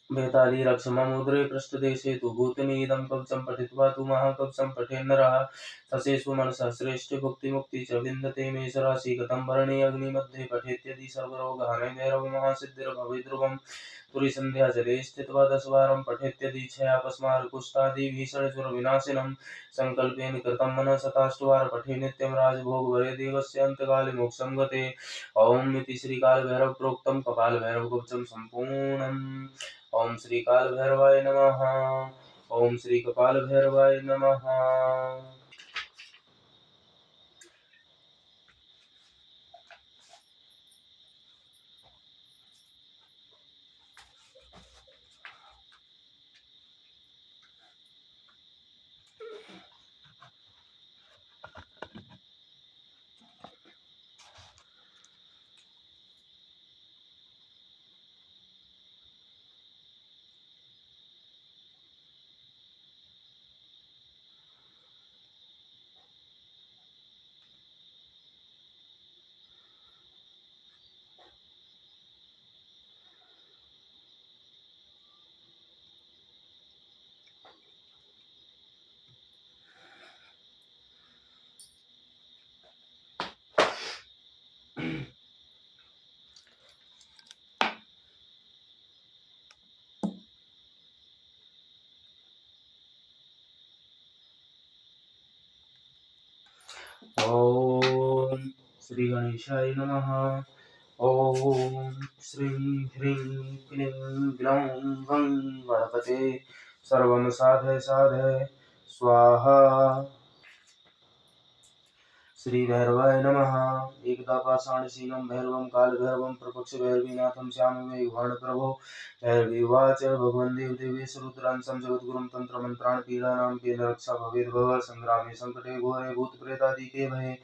बेताली रक्ष मम उदरे पृष्ठदेशे तु भूतनि इदं कवचं पठित्वा तु महाकवचं पठेन्नरः ससेषु मनसः श्रेष्ठ भुक्तिमुक्ति च विन्दते मे सरासि गतं भरणे अग्निमध्ये पठेत्यदि सर्वरोगहने भैरवमहासिद्धिर्भवेद्ध्रुवं तुरीसन्ध्या जले स्थित्वा 10 वारं पठेत्यदि क्षयापस्मार कुष्ठादि भीषणज्वरविनाशिनं संकल्पेन कृतं मनः शताष्टवार पठे नित्यं राजभोगवरे देवस्य अन्तकाले मोक्षं गते ओम इति श्रीकालभैरव प्रोक्तं कपालभैरवकवचं सम्पूर्णम् ओम श्री काल भैरवाय नमः ओम श्री कपाल भैरवाय नमः श्री गणेशाय नमः। ओम श्रीं ह्रीं क्लीं ग्लौं गं गणपते सर्वं साधय साधय स्वाहा। श्री भैरवाय नमः। एकदा पाषाणशीलं भैरवं कालभैरवं प्रपक्ष भैरवीनाथं श्यामं मेघवर्णप्रभो। भैरवी उवाच भगवन् देवदेवेश रुद्रांसं जगद्गुरुं तन्त्रमन्त्रान् पीडानां केन रक्षा भवेद् भव सङ्ग्रामे सङ्कटे घोरे भूतप्रेतादिके भये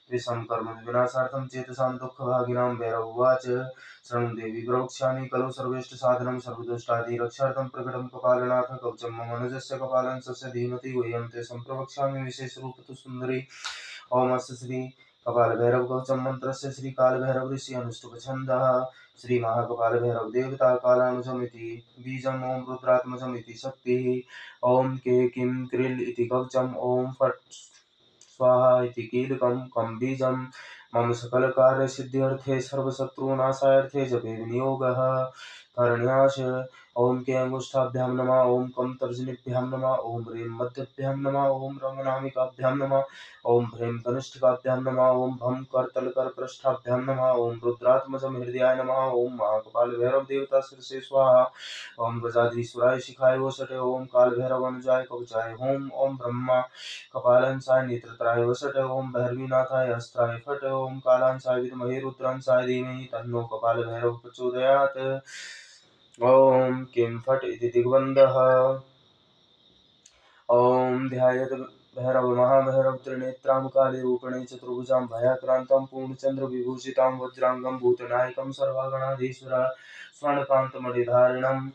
त्रिशं कर्म विनाशार्थं चेतसां दुःखभागिनां। भैरव उवाच शरणं देवी प्रवक्ष्यामि खलु सर्वेष्टसाधनं सर्वदुष्टादिरक्षार्थं प्रकटं कपालनाथ कवचं मम अनुजस्य कपालं स्वस्य धीमहि गुह्यं ते सम्प्रवक्ष्यामि विशेषरूप तु सुन्दरी। ओम अस्य श्री कपाल भैरव कवचम मंत्रस्य श्री काल भैरव ऋषि अनुष्टुप छंदः श्री महाकपाल भैरव देवता कालानुजमिति बीजम ओम रुद्रात्मजमिति शक्तिः। ओम के किं क्रिल इति कवचम ओम फट् स्वाहा इति कीलकं कं बीजं मम सकल कार्य सिद्ध्यर्थे सर्वशत्रुनाशार्थे जपे विनियोगः करण्याश। ओम के अंगुष्ठाभ्यां नमः ओम कं तर्जनीभ्यां नमः ओम ह्रीं मध्यभ्यां नमः ओम रमनामिकाभ्यां नमः ओम ह्रीं कनिष्ठिकाभ्यां नमः ओम भं करतलकरपृष्ठाभ्यां नमः ओम रुद्रात्मजं हृदयाय नमः ओम महाकपाल भैरव देवता शिरसे स्वाहा। ओम गजाधीश्वराय शिखाय वषटे ओम काल भैरव अनुजाय कवचाय होम ओम ब्रह्मा कपालांसाय नेत्रत्राय वषटे ओम भैरवीनाथाय हस्ताय फट ओम कालांसाय विद्महे रुद्रांसाय धीमहि तन्नो कपाल भैरव प्रचोदयात्। ओम किं फट इति दिग्बन्धः। ओम ध्यायेत् भैरव महाभैरव त्रिनेत्रां कालीरूपिणे चतुर्भुजां भयाक्रान्तं पूर्णचन्द्र विभूषितां वज्रांगं भूतनायकं सर्वागणाधीश्वरा स्वर्णकान्तमणिधारिणम्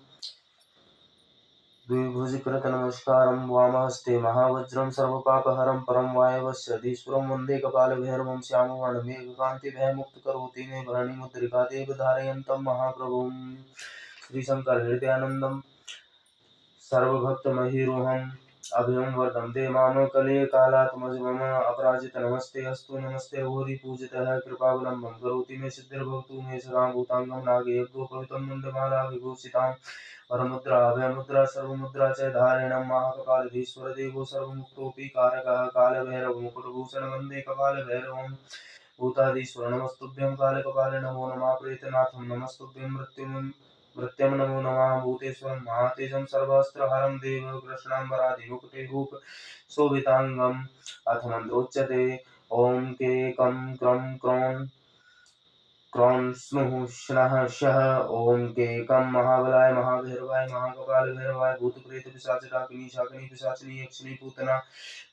द्विभुजकृतनमस्कारं वामहस्ते महावज्रं सर्वपापहरं परं वायवस्याधीश्वरं वन्दे कपालभैरवं श्यामवर्णमेघकान्तिभयमुक्तकरोति मे भरणिमुद्रिकादेव धारयन्तं महाप्रभुं। श्रीशंकर हृदयानन्दं सर्वभक्तमहीरुहम् अभयं वर्धन्ते मां कले कालात्मज मम अपराजित नमस्ते अस्तु नमस्ते गौरी पूजितः कृपावलम्बं करोति मे सिद्धिर्भवतु मे सदा भूताङ्गं नागयज्ञोपवीतं मुण्डमाला विभूषितां वरमुद्रा अभयमुद्रा सर्वमुद्रा च धारिणं महाकपालधीश्वर देवो सर्वमुक्तोऽपि कारकः कालभैरवमुकुटभूषणं वन्दे कपालभैरवं भूताधीश्वर नमस्तुभ्यं कालकपाल नमो नमः प्रेतनाथं नमस्तुभ्यं मृत्यं नमो नमः भूतेश्वरं महातेजं सर्वास्त्रहरं देव कृष्णाम्बरादिमुकुटे रूप शोभितांगम्। अथ मंत्रोच्यते ओम के कं क्रं क्रौं क्रौं स्नुः श्नः शः ओम के कं महाबलाय महाभैरवाय महाकपाल भैरवाय भूतप्रेत पिशाच डाकिनी शाकिनी पिशाचिनी यक्षिणी पूतना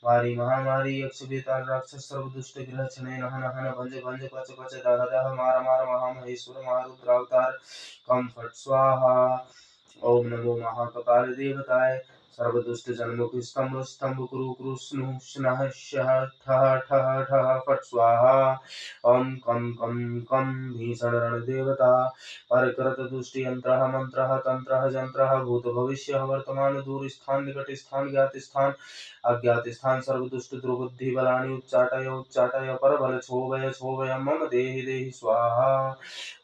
मारी महामारी यक्ष बेताल राक्षस सर्वदुष्ट ग्रह क्षणे नह नहन भंज भंज पच पच दह दह मार मार महामहेश्वर महारुद्रावतार कं फट स्वाहा। ओम नमो महाकपाल देवताय सर्वदुष्ट जन्मुख स्तंभ स्तंभ कुरु कुरु स्नुः स्नः शः ठः ठः ठः फट स्वाहा। ओम कं कं कं भीषण रणदेवता परकृत दुष्टि यंत्रः मंत्रः तंत्रः जंत्रः भूत भविष्य वर्तमान दूर स्थान निकट स्थान ज्ञात स्थान अज्ञात स्थान सर्वदुष्ट दुर्बुद्धि बलानि उच्चाटय परबल क्षोभय मम देहि देहि स्वाहा।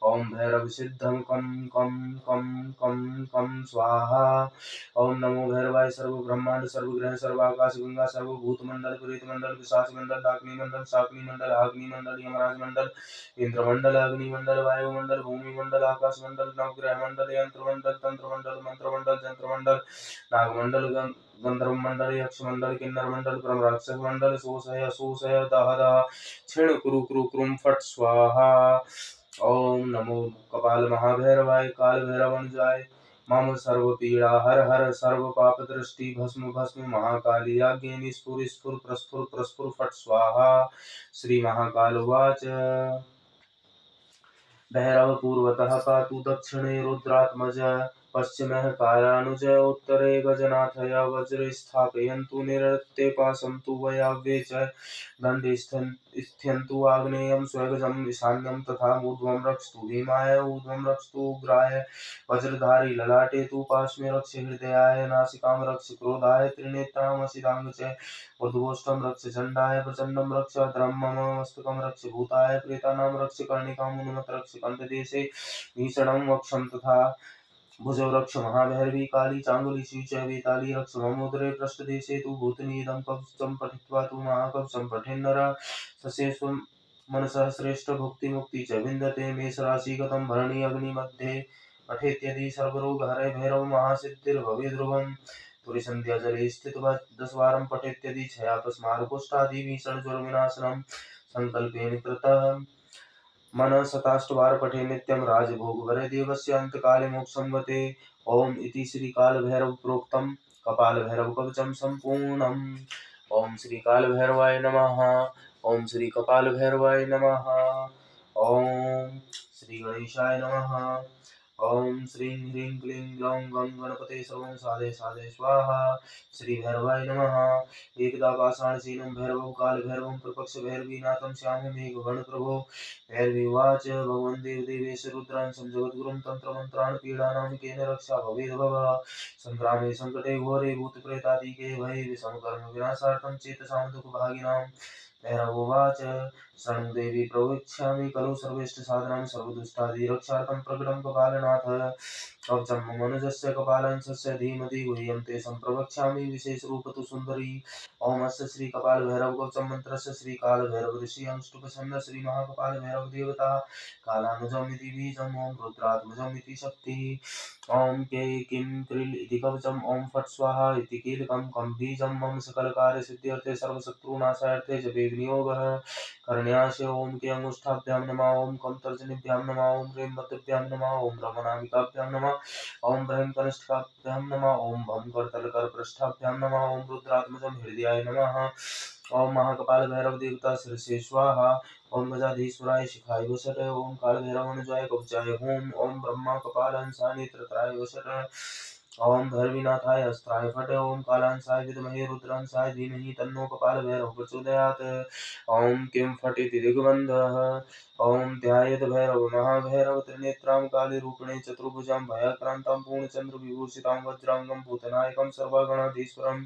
ओम भैरव सिद्धं कं कं कं कं कं स्वाहा। ओम नमो भैरवाय सर्व ब्रह्मांड सर्व ग्रह सर्व आकाश गंगा सर्व भूत मंडल प्रेत मंडल पिशाच मंडल डाकिनी मंडल शाकिनी मंडल अग्नि मंडल यमराज मंडल इंद्र मंडल अग्नि मंडल वायु मंडल भूमि मंडल आकाश मंडल नवग्रह मंडल यंत्र मंडल तंत्र मंडल मंत्र मंडल जंत्र मंडल नाग मंडल गंधर्व मंडल यक्ष मंडल किन्नर मंडल परम राक्षस मंडल शोषय दह दह क्षीण कुरु कुरु क्रुम फट स्वाहा। ओम नमो कपाल महाभैरवाय काल भैरवनुजाय मम सर्व पीड़ा हर हर सर्व पाप दृष्टि भस्म भस्म महाकाली आज्ञे स्फुर स्फुर प्रस्फुर प्रस्फुर फट स्वाहा। श्री महाकाल उवाच भैरव पूर्वतः पातु दक्षिणे रुद्रात्मज पश्चिमः कालानुज उत्तरे गजनाथय वज्र स्थापयन्तु निरृत्ते पासन्तु वयाव्ये च दण्डे स्थियन्तु आग्नेयं स्वगजम् ईशान्यं तथा ऊर्ध्वं रक्षतु भीमाय ऊर्ध्वं रक्षतु उग्राय वज्रधारी ललाटे तु पार्श्वे रक्ष हृदयाय नासिकां रक्ष क्रोधाय त्रिनेत्रामसिदांग च ऊर्ध्वोष्ठं रक्ष चण्डाय प्रचण्डं रक्ष अधरं मम मस्तकं रक्ष भूताय प्रेतानां रक्ष कर्णिकां उन्मत रक्ष कण्ठदेशे भीषणं वक्षं तथा भुजौ रक्ष महाभैरवी काली चांगुली च वेताली रक्ष ममोदरे पृष्ठदेशे तु भूतनीदं कवचं पठित्वा तु महाकवचं पठेन्नरः सशेषं मनसः श्रेष्ठ भुक्ति मुक्ति च विन्दते मेष राशि गतं भरणी अग्नि मध्ये पठेत्यदि सर्वरोग हरे भैरव महासिद्धिर्भवे ध्रुवम् तुरी संध्या जले स्थित 10 वारं पठेत्यदि क्षयापस्मारकुष्ठादि भीषण ज्वर विनाशनम् संकल्पेन कृतः मन शताष्टवार पठे नित्यं राजभोग वरे देवस्य अंतकाले मोक्षं गते ओम इति श्री काल भैरव प्रोक्तम कपाल भैरव कवचम संपूर्णम् ओम श्री काल भैरवाय नमः ओम श्री कपाल भैरवाय नमः ओम श्री गणेशाय नमः ओम श्रीं ह्रीं क्लीं ग्लौं गं गणपते सर्वं साधे साधे स्वाहा श्री भैरवाय नमः एकदा पाषाणशीलं भैरवं कालभैरवं प्रपक्ष भैरवीनाथं श्यामं मेघगण प्रभो भैरवीवाच भगवन् देवदेवेश रुद्रांशं जगद्गुरुं तन्त्रमन्त्रान् पीडानां केन रक्षा भवेद् भवः सङ्ग्रामे सङ्कटे घोरे भूतप्रेतादिके भये विषमकर्म विनाशार्थं चेतसां दुःखभागिनां भैरवोवाच शरणं देवी प्रवक्ष्यामि खलु सर्वेष्टसाधनां सर्वदुष्टादिरक्षार्थं प्रकटं कपालनाथ कवचं मनुजस्य कपालंशस्य धीमहि गुह्यं ते सम्प्रवक्ष्यामि विशेषरूप तु सुन्दरी ओम अस्य श्री कपाल भैरव कवचं मन्त्रस्य श्री काल भैरव ऋषि अंशुपछन्द श्री महाकपाल भैरव देवता कालानुजम् इति बीजम् ओम रुद्रात्मजम् इति शक्तिः ओम के किं क्रील इति कवचम् ओम फट् स्वाहा इति कीलकं कं बीजं मम सकलकार्य सिद्ध्यर्थे सर्वशत्रुनाशार्थे जपे विनियोगः कर्ण्याश ओम के अंगुष्ठाभ्यां नमः ओम कं तर्जनीभ्यां नमः ओम ह्रीं मध्यभ्यां नमः ओम रमनामिकाभ्यां नमः ओम ह्रीं कनिष्ठाभ्यां नमः ओम भं करतलकरपृष्ठाभ्यां नमः ओम रुद्रात्मजं हृदयाय नमः ओम महाकपाल भैरव देवता शिरसे स्वाहा ओम गजाधीश्वराय शिखाय वसट ओम काल भैरवानुजाय कवचाय होम ओम ब्रह्मा कपालांसाय नेत्रत्राय वसट ओम भैरवीनाथाय अस्त्राय फट ओम कालांसाय विद्महे रुद्रांसाय धीमहि तन्नो कपाल भैरव प्रचोदयात् ओम किं फट इति दिग्बन्धः ओम ध्यायेत् भैरव महाभैरव त्रिनेत्रां कालीरूपिणे चतुर्भुजां भयाक्रान्तां पूर्णचन्द्र विभूषितां वज्रांगं भूतनायकं सर्वगणाधीश्वरम्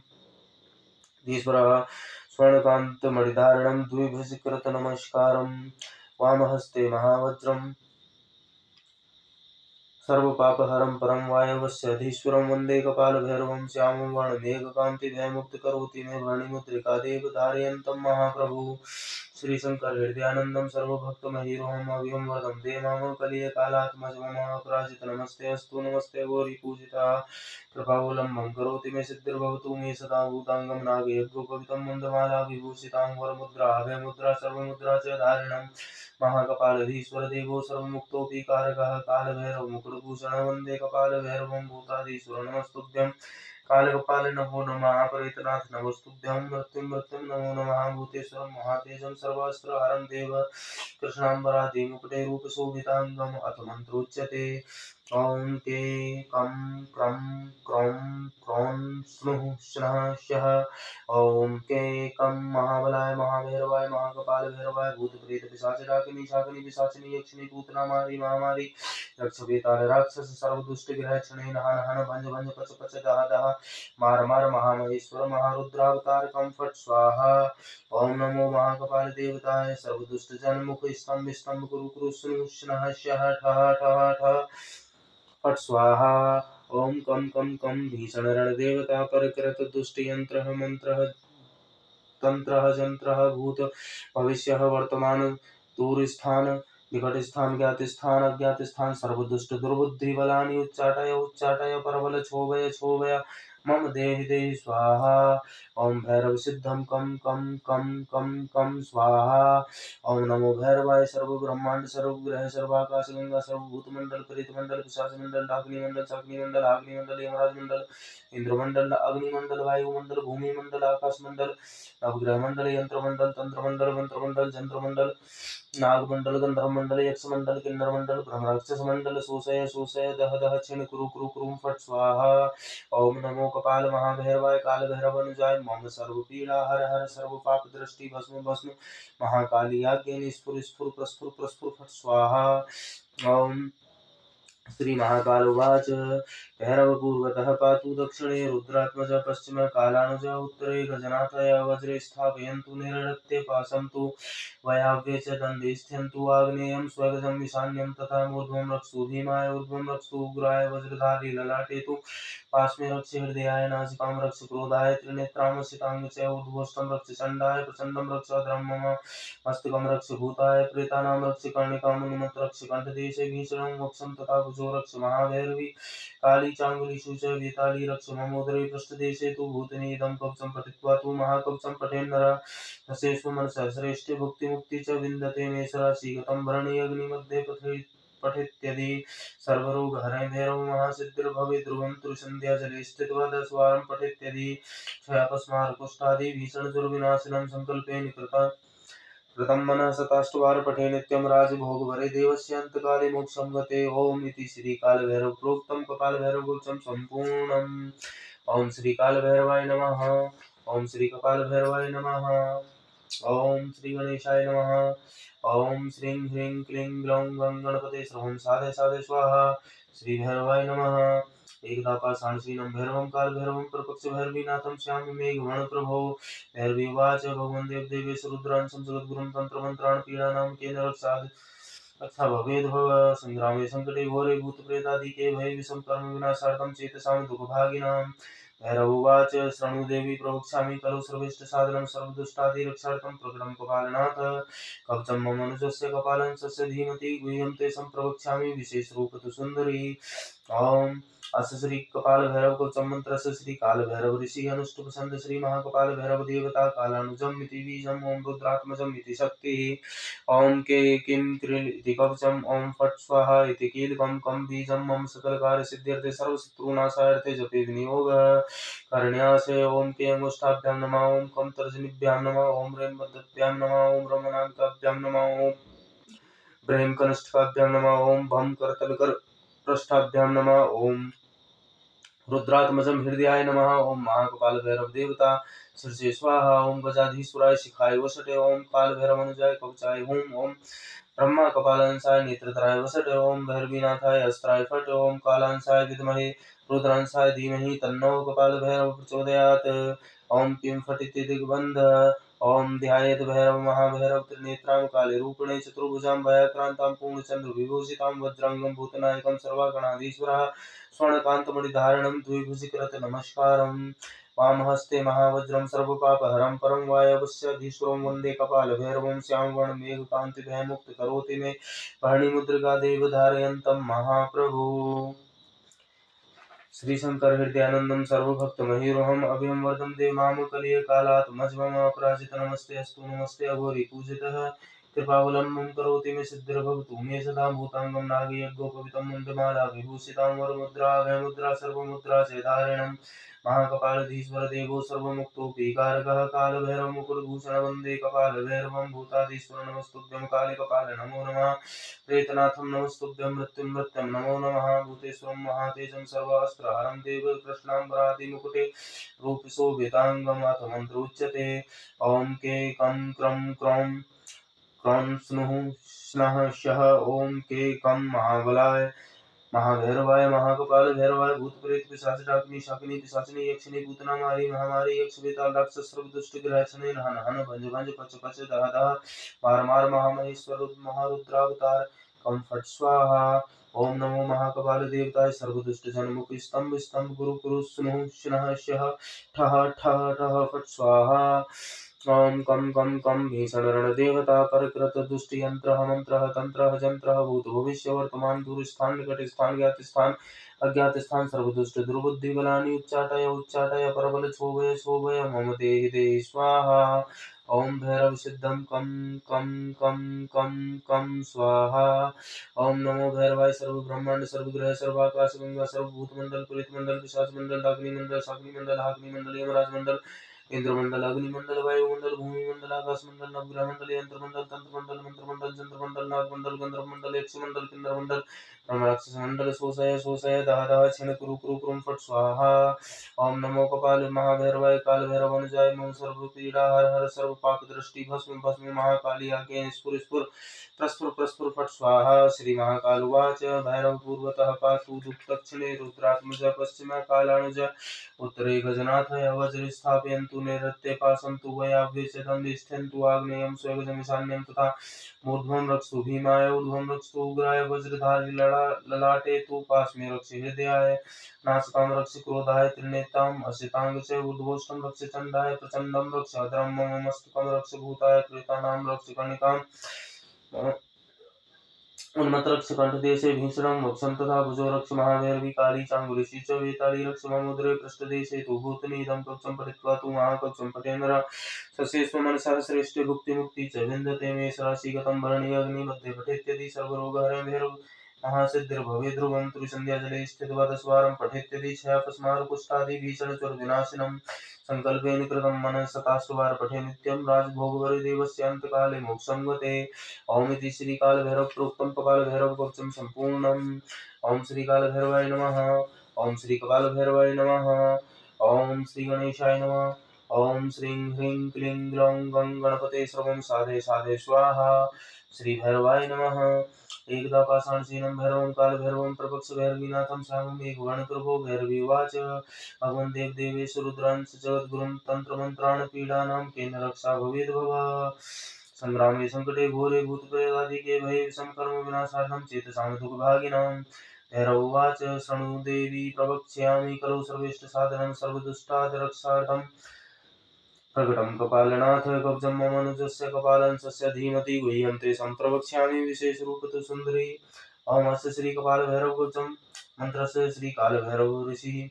धीश्वरः स्वर्णकान्तमणिधारणं द्विभुजकृतनमस्कारं वामहस्ते महावज्रं सर्वपापहरं परं वायवस्याधीश्वरं वन्दे कपालभैरवं श्यामं वर्णमेघकान्तिभयमुक्तकरोति मे वह्निमुद्रिका देवधारयन्तं महाप्रभु श्रीशंकर हृदयानन्दं सर्वभक्तमहीरोहं अव्यं वरदं मां कलियकालात्मजमहापराजित नमस्ते अस्तु नमस्ते गौरीपूजितः कृपावलम्बं करोति मे सिद्धिर्भवतु मे सदा भूताङ्गं नागयज्ञोपवितं मन्दमाला विभूषितां वरमुद्रा अभयमुद्रा सर्वमुद्रा च धारिणम् महाकपालधीश्वर देवो सर्वमुक्तोऽपि कारकः कालभैरव मुकुटभूषण वन्दे कपालभैरवं भूताधीश्वर नमस्तुभ्यं कालकपाल नमो नमः प्रेतनाथ नमस्तुभ्यं मृत्युं नमो नमः भूतेश्वरं महातेजं सर्वास्त्रहरं देव कृष्णाम्बरादि मुकुटे रूपशोभिताङ्गम् अथ मन्त्रोच्यते ॐ के कं क्रं क्रौं क्रौं स्नुः श्नः शः ॐ के कं महाबलाय महाभैरवाय महाकपाल भैरवाय भूतप्रेत पिशाच डाकिनी शाकिनी पिशाचिनी यक्षिणी पूतना मारी महामारी यक्ष बेताल राक्षस सर्वदुष्ट ग्रह क्षणे नहा नहन भंज भंज पच पच दह दह मार मार महामहेश्वर महारुद्रावतार कं फट स्वाहा ओम नमो महाकपाल देवताय सर्वदुष्ट जन मुख स्तंभ स्तंभ कुरु कुरु स्नु श्नः शः ठः ठः ठः फट स्वाहा ओम कम भीषण रण देवता परकृत दुष्ट यंत्र मंत्र तंत्र जंत्र भूत भविष्य वर्तमान दूर स्थान निकट स्थान ज्ञात स्थान अज्ञात स्थान सर्वदुष्ट दुर्बुद्धि बलानि उच्चाटय परबल क्षोभय क्षोभय मम देहि स्वाहा ओम भैरव सिद्धम कम स्वाहा ओम नमो भैरवाय सर्व ब्रह्मांड सर्व ग्रह सर्वाकाश गंगा सर्वभूत मंडल प्रेत मंडल पिशाच मंडल डाकिनी मंडल शाकिनी मंडल अग्नि मंडल यमराज मंडल इंद्रमंडल अग्निमंडल वायुमंडल भूमि मंडल आकाश मंडल नवग्रह मंडल यंत्र मंडल तंत्र मंडल मंत्र मंडल जंत्र मंडल नाग मंडल गंधर्व मंडल यक्ष मंडल किन्नर मंडल ब्रह्मराक्षस मंडल शोषय शोषय दह दह क्षिण कुरु कुरु कुरु फट स्वाहा ओम नमो कपाल महाभैरवाय काल भैरवनुजाय मम सर्व पीड़ा हर हर सर्व पाप दृष्टि भस्म भस्म महाकाली आज्ञा स्फुर स्फुर प्रस्फुर प्रस्फुर फट स्वाहा ओम श्रीमहाकालुवाच भैरवपूर्वतः पातु दक्षिणे रुद्रात्मज पश्चिमे कालानुज उत्तरे गजनाथय वज्रे स्थापयन्तु निरृत्य पासन्तु वयाव्ये च दण्डे स्थियन्तु आग्नेयं स्वगजम् ईशान्यं तथा मूर्ध्वं रक्षतु भीमाय ऊर्ध्वं रक्षतु उग्राय वज्रधारी ललाटे तु पार्श्वे रक्ष हृदयाय नासिकां रक्ष क्रोधाय त्रिनेत्रां च ऊर्ध्वोष्ठं रक्ष चण्डाय प्रचण्डं रक्ष अधरं मम मस्तकं रक्ष भूताय प्रेतानां रक्ष कर्णिकामनुमत रक्ष कण्ठदेशे भीषणं वक्षं तथा भुजो रक्ष महाभैरवी काली चाङ्गुलिषु च वेताली रक्ष ममोदरे पृष्ठदेशे तु भूतनि इदं कवचं पठित्वा तु महाकवचं पठेन्नरः रसेषु मनसः श्रेष्ठे भुक्तिमुक्ति च विन्दते मेषरा शीघ्रं भरणी अग्निमध्ये पठेत्यदि सर्वरोगहरै भैरव महासिद्धिर्भवेत् ध्रुवं त्रिसन्ध्या जले स्थित्वा 10 वारं पठेत्यदि क्षयापस्मार कुष्ठादि भीषणज्वरविनाशनं संकल्पेन कृतं मनः शताष्टवार पठे नित्यं राजभोगभरे देवस्यान्तकाले मोक्षं गते ओम इति श्रीकालभैरव प्रोक्तं कपालभैरवगोचरं सम्पूर्णम्। ओम श्रीकालभैरवाय नमः। ओम श्रीकपालभैरवाय नमः। ओम श्री गणेशाय नमः। ओम श्रीं ह्रीं क्लीं ग्लौं गं गणपते श्रवं साधे साधे स्वाहा। श्री भैरवाय नमः। एकदा पाषाणशीलं भैरवं कालभैरवं प्रपक्षभैरवीनाथं श्यामं मेघवर्णप्रभो भैरवीवाच भगवन् देवदेवेश रुद्रांशं जगद्गुरुं तन्त्रमन्त्रान् पीडानां केन रक्षा भवेद्भव संग्रामे संकटे घोरे भूतप्रेतादिके भये विषम कर्म विनाशार्थं चेतसां दुःखभागिनां भैरवोवाच शृणु देवी प्रवक्ष्यामि खलु सर्वेष्टसाधनं सर्वदुष्टादिरक्षार्थं प्रकटं कपालनाथ कवचं मम मनुजस्य कपालं सस्य धीमति गुह्यं ते सम्प्रवक्ष्यामि विशेषरूप तु सुन्दरी। ओम अस्य श्री कपाल भैरव कवचं मंत्रस्य श्री काल भैरव ऋषि अनुष्टुप छंद श्री महाकपाल भैरव देवता कालानुजम् इति बीजम् ओम रुद्रात्मजम् इति शक्तिः ओम के किं क्रील इति कवचम् ओम फट् स्वाहा इति कीलकं कं बीजं मम सकलकार्य सिद्ध्यर्थे सर्वशत्रुनाशार्थे जपे विनियोगः करण्यासे ओम के अंगुष्ठाभ्यां नमः ओम कं तर्जनीभ्यां नमः ओम रें मध्यभ्यां नमः ओम रमणाभ्यां नमः ओम ब्रह्म कनिष्ठकाभ्यां नमः ओम भम करतलकर पृष्ठाभ्यां नमः ओम रुद्रात्मजं हृदयाय नमः ओम महाकपाल भैरव देवता शीर्षे स्वाहा ओम गजाधीश्वराय शिखाय वसटे ओम काल भैरवनुजाय कवचाय हुम ओम ब्रह्मा कपालांसाय नेत्रधराय वसटे ओम भैरवीनाथाय अस्त्राय फट ओम कालांसाय विद्महे रुद्रांसाय धीमहि तन्नो कपाल भैरव प्रचोदयात् ओम किं फटिति दिग्बन्ध ओम ध्यायेत् भैरव महाभैरव त्रिनेत्रां काले रूपिणे चतुर्भुजां भयाक्रान्तां पूर्णचन्द्र विभूषितां वज्रांगं भूतनायकं सर्वागणाधीश्वरः स्वर्णकान्तमणिधारणं द्विभुजिकृत नमस्कारम् वामहस्ते महावज्रं सर्वपापहरं परं वायवस्याधीश्वरं वन्दे कपालभैरवं श्यामवर्णमेघकान्तिभयमुक्तकरोति मे पाणिमुद्रिका देवधारयन्तं महाप्रभु। श्री शंकर हृदयानंदं सर्वभक्तमहीरोहम् अभयं वरदं देवां कलियकालात् मज्मम अपराजित नमस्ते अस्तु नमस्ते अघोरी पूजितः कृपावलम्बं करोति मे सिद्धिर्भवतु मे सदा भूतांगं नागयज्ञोपवीतं मुण्डमाला विभूषितां वरमुद्रा अभयमुद्रा सर्वमुद्रा च धारिणं महाकपालधीश्वर देवो सर्वमुक्तोऽपि कारकः कालभैरवमुकुटभूषण वन्दे कपालभैरवं भूताधीश्वर नमस्तुभ्यं काले कपाल नमो नमः प्रेतनाथं नमस्तुभ्यं मृत्युं नमो नमः भूतेश्वरं महातेजं सर्वास्त्रहरं देव कृष्णाम्बरादिमुकुटे रूपशोभिताङ्गम् अथ मन्त्रोच्यते ॐ के कं क्रं क्रौं क्रौं स्नुः स्नः शः ॐ के कं महाबलाय महाभैरवाय महाकपाल भैरवाय भूतप्रेत पिशाच डाकिनी शाकिनी पिशाचिनी यक्षिणी पूतना मारी महामारी यक्ष बेताल राक्षस सर्व दुष्ट ग्रह शनि नहन हन भंज भंज पच पच दह दह मार मार महामहेश्वर महारुद्रावतार कम फट स्वाहा। ओम नमो महाकपाल देवताय सर्वदुष्ट जनमुख स्तंभ स्तंभ गुरु कुरु स्नुः स्नः शः ठः ठः ठः फट स्वाहा। ओम कं कं कं भीषण देवता परकृत दुष्ट यंत्र मंत्र तंत्र जंत्र भूत भविष्य वर्तमान दूर स्थान निकट स्थान ज्ञात स्थान अज्ञात स्थान सर्वदुष्ट दुर्बुद्धि बलानि उच्चाटय परबल क्षोभय मम देहि देहि स्वाहा। ओम भैरव सिद्धं कं कं कं कं कं स्वाहा। ओम नमो भैरवाय सर्व ब्रह्मांड सर्व ग्रह सर्वाकाश गंगा सर्वभूत मंडल पुरित मंडल पिशाच मंडल डाकिनी मंडल शाकिनी मंडल हाकिनी मंडल यमराज मंडल इंद्रमंडल, अग्निमंडल, वायुमंडल, भूमिमंडल, आकाशमंडल, नवग्रह मंडल, यंत्रमंडल, तंत्रमंडल, मंत्रमंडल, जंत्रमंडल, नागमंडल, गंधर्वमंडल, यक्षमंडल, किन्नरमंडल, ब्रह्मराक्षसमंडल, सोसय सोसय, दह दह, छिण कुरु कुरु कुरुम फट स्वाहा। ओम नमो कपाल महाभैरवाय काल भैरवनुजाय मम सर्व पीड़ा हर हर सर्व पाप दृष्टि भस्म भस्म महाकाली आज्ञा स्फुर स्फुर प्रस्फुर प्रस्फुर फट स्वाहा। श्री महाकाल उवाच भैरव पूर्वतः पातु दक्षिणे रुद्रात्मज पश्चिम कालानुज उत्तरे गजनाथ वज्र स्थापयन्तु नैऋत्ये पासन्तु वयाभ्ये च दण्डे स्थयन्तु आग्नेयं स्वगजमिशान्यं तथा मूर्ध्वं रक्षतु भीमाय ऊर्ध्वं रक्षतु उग्राय वज्रधारि ललाटे तु पार्श्वे रक्ष हृदयाय नासिकां रक्ष क्रोधाय त्रिनेत्राम् असितांग च ऊर्ध्वोष्ठं रक्ष चण्डाय प्रचण्डं रक्ष अधरं मम मस्तकं रक्ष भूताय प्रेतानां रक्ष कर्णिकां उन्मत्तरक्ष कंठदेशे भीषणं वक्षं तथा भुजो रक्ष महाभैरवी काली चांगुलिशी च वेताली रक्ष ममुद्रे पृष्ठदेशे तु भूतनीदं कवचं पठित्वा तु महाकवचं पठेन्द्र सस्येष्व मनसः श्रेष्ठ भुक्तिमुक्ति च विन्दते मे सराशिगतं भरणी अग्निमध्ये पठेत्यदि सर्वरोगहरं भैरव महासिद्धिर्भवेत् ध्रुवं त्रिसन्ध्याजले स्थित्वा 10 वारं पठेत्यदि क्षयापस्मारकुष्ठादि भीषणचोर्विनाशिनं संकल्पेन कृतं मनः शताष्टवार पठे नित्यं राजभोगवरदेवस्यान्तकाले मोक्षं गते। ओम इति श्रीकालभैरव प्रोक्तं कपालभैरवकवचं सम्पूर्णम्। ओम श्रीकालभैरवाय नमः। ओम श्रीकपालभैरवाय नमः। ओम श्रीगणेशाय नमः। ओम श्रीं ह्रीं क्लीं ग्लौं गं गणपते सर्वं साधे साधे स्वाहा। श्रीभैरवाय नमः। एकदा पाषाणसेनं भैरवं कालभैरवं प्रपक्ष भैरवीनाथं सामं एकवर्णप्रभो भैरवी उवाच भगवन् देवदेवेश रुद्रांश जगद्गुरुं तन्त्रमन्त्रान् पीडानां केन रक्षा भवेद् भव संग्रामे संकटे घोरे भूतप्रेतादिके भये विषमकर्म विनाशार्थं चेतसां दुःखभागिनां भैरव उवाच शृणु देवी प्रवक्ष्यामि खलु सर्वेष्टसाधनं सर्वदुष्टादिरक्षार्थं प्रकटं कपालनाथ कवचं ममनुजस्य कपालंशस्य धीमहि गुह्यं ते सम्प्रवक्ष्यामि विशेषरूपतो सुन्दरी। ओमस्य श्रीकपालभैरवकवचं मन्त्रस्य श्रीकालभैरव ऋषिः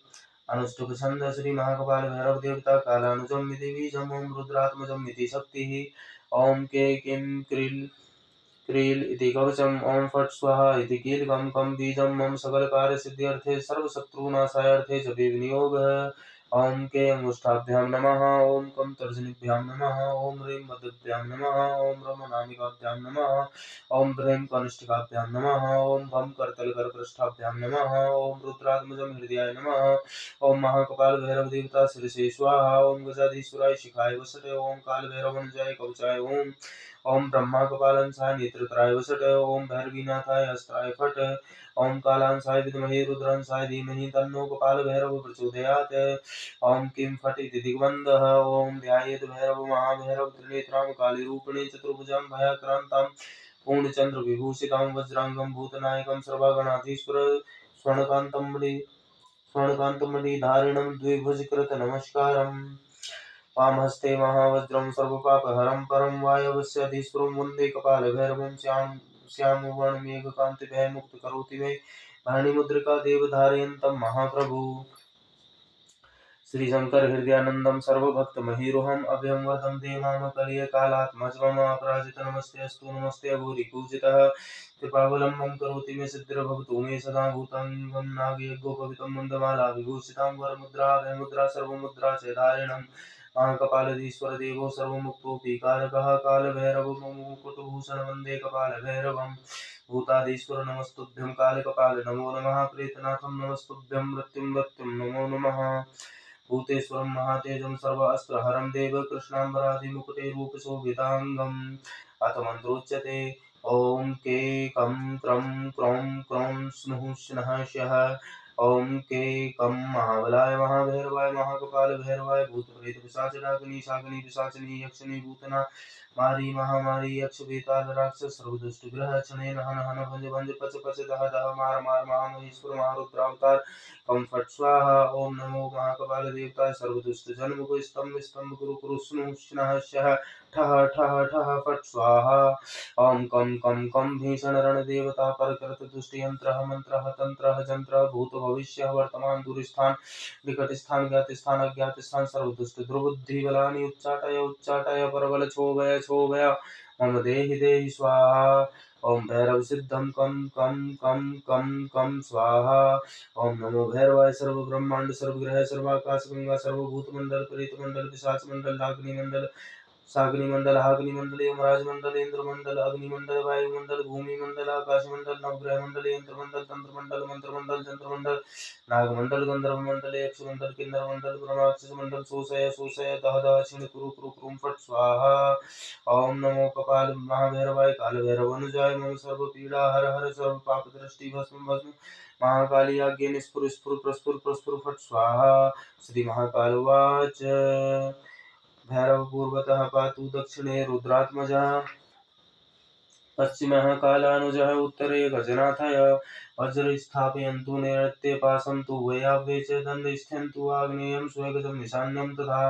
अनुष्टुप् छन्दः श्री महाकपालभैरव देवता कालानुजम् इति बीजम् ॐ रुद्रात्मजम् इति शक्तिः ॐ के किं क्रील क्रील इति कवचम् ॐ फट् स्वाहा इति कीलकं कं बीजं मम सकलकार्यसिद्ध्यर्थे सर्वशत्रुनाशायार्थे च विनियोगः ॐ के अंगुष्ठाभ्यां नमः ॐ कं तर्जनीभ्यां नमः ॐ ह्रीं मदभ्यां नमः ॐ रमनामिकाभ्यां नमः ॐ ह्रीं कनिष्ठिकाभ्यां नमः ॐ भं करतलकरपृष्ठाभ्यां नमः ॐ रुद्रात्मजं हृदयाय नमः ॐ महाकपालभैरवदेवता शिरसे स्वाहा ॐ गजाधीश्वराय शिखाय वसटे ॐ कालभैरवनुजाय कवचाय ॐ ब्रह्मा कपालंसाय नेत्रत्राय वसट ॐ भैरवीनाथाय अस्त्राय फट् ॐ कालांसाय विद्महे रुद्रांसाय धीमहि तन्नो कपालभैरव प्रचोदयात् ॐ किं फट् इति दिग्बन्धः ॐ ध्यायेत् भैरव महाभैरव त्रिनेत्रां कालीरूपिणी चतुर्भुजां भयाक्रान्तां पूर्णचन्द्रविभूषितां वज्राङ्गं भूतनायकं सर्वगणाधीश्वर स्वर्णकान्तमणिधारिणं द्विभुजकृतनमस्कारम् वामहस्ते महावज्रं सर्वपापहरं परं वायव्यस्याधीश्वरं वन्दे कपालभैरवं श्यामवर्णमेघकान्तिभयमुक्तकरोति मे भरणिमुद्रिका देवधारयन्तं महाप्रभु श्रीशंकर हृदयानन्दं सर्वभक्तमहीरुहम् अभयं वरदं मां कलियकालात्मजमम अपराजित नमस्ते अस्तु नमस्ते अघोरिपूजितः कृपावलम्बं करोति मे सिद्धिर्भवतु मे सदा भूतङ्गं नागयज्ञोपवीतं मुण्डमाला विभूषितां वरमुद्रा सर्वमुद्रा च धारिणं महाकपालधीश्वर देवो सर्वमुक्तोऽपि कालभैरव मुकुटभूषण वन्दे कपालभैरवम् भूताधीश्वर नमस्तुभ्यं कालकपाल नमो नमः प्रेतनाथं नमस्तुभ्यं मृत्युं नमो नमः भूतेश्वरं महातेजं सर्वास्त्रहरं देव कृष्णाम्बरादिमुकुटे रूपशोभिताङ्गम् अथ मन्त्रोच्यते ॐ के कं क्रं क्रौं क्रौं स्नुः स्नः स्यः ॐ के कं महाबलाय महाभैरवाय महाकपालभैरवाय भूतप्रेतपिशाचडाकिनी शाकिनी पिशाचिनी यक्षिणी भूतना मारी महामारी यक्ष बेताल राक्षस सर्वदुष्टग्रह क्षणेन हन हन भंज भंज पच पच दह दह मार मार महामहेश्वर महारुद्रावतार कं फट् स्वाहा ओम नमो महाकपाल देवताय सर्वदुष्ट जन्म स्तंभ स्तंभ कुरु कुरु स्नुः स्नः स्यः ठः ठः ठः फट् स्वाहा ओम कं कं कं भीषण रण देवता परकृत दुष्ट यंत्रः मंत्रः तंत्रः जंत्रः भूत भविष्य वर्तमान दूरस्थान निकट स्थान ज्ञात स्थान अज्ञात स्थान सर्वदुष्ट दुर्बुद्धि बलानि उच्चाटय उच्चाटय परबल क्षोभय क्षोभय मम देहि देहि स्वाहा ओम भैरव सिद्धम कम कम कम कम कम स्वाहा। ओम नमो भैरवाय सर्व ब्रह्मांड सर्वग्रह सर्वाकाश गंगा सर्वभूत मंडल प्रेत मंडल पिशाच मंडल अग्नि मंडल साग्नि मंडल हाग्नि मंडल यमराज मंडल इंद्र मंडल अग्नि मंडल वायु मंडल भूमि मंडल आकाश मंडल नवग्रह मंडल यंत्र मंडल तंत्र मंडल मंत्र मंडल जंत्र मंडल नाग मंडल गंधर्व मंडल यक्ष मंडल किन्नर मंडल ब्रह्माक्षस मंडल सोसय सोसय दह दह क्षिण कुरु कुरु कुरुम फट स्वाहा। ओम नमो कपाल महाभैरवाय काल भैरव अनुजाय मम सर्व पीड़ा हर हर सर्व पाप दृष्टि भस्म भस्म महाकाली आज्ञे निस्फुर स्फुर प्रस्फुर प्रस्फुर फट स्वाहा। श्री महाकाल उवाच भैरव पूर्वतः पातु दक्षिणे रुद्रात्मजः पश्चिमः कालानुजः उत्तरे गजनाथय वज्र स्थापयन्तु नैऋत्ये पासन्तु वैयाव्ये च दण्डस्थयन्तु आग्नेयं स्वगजं ईशान्यं तथा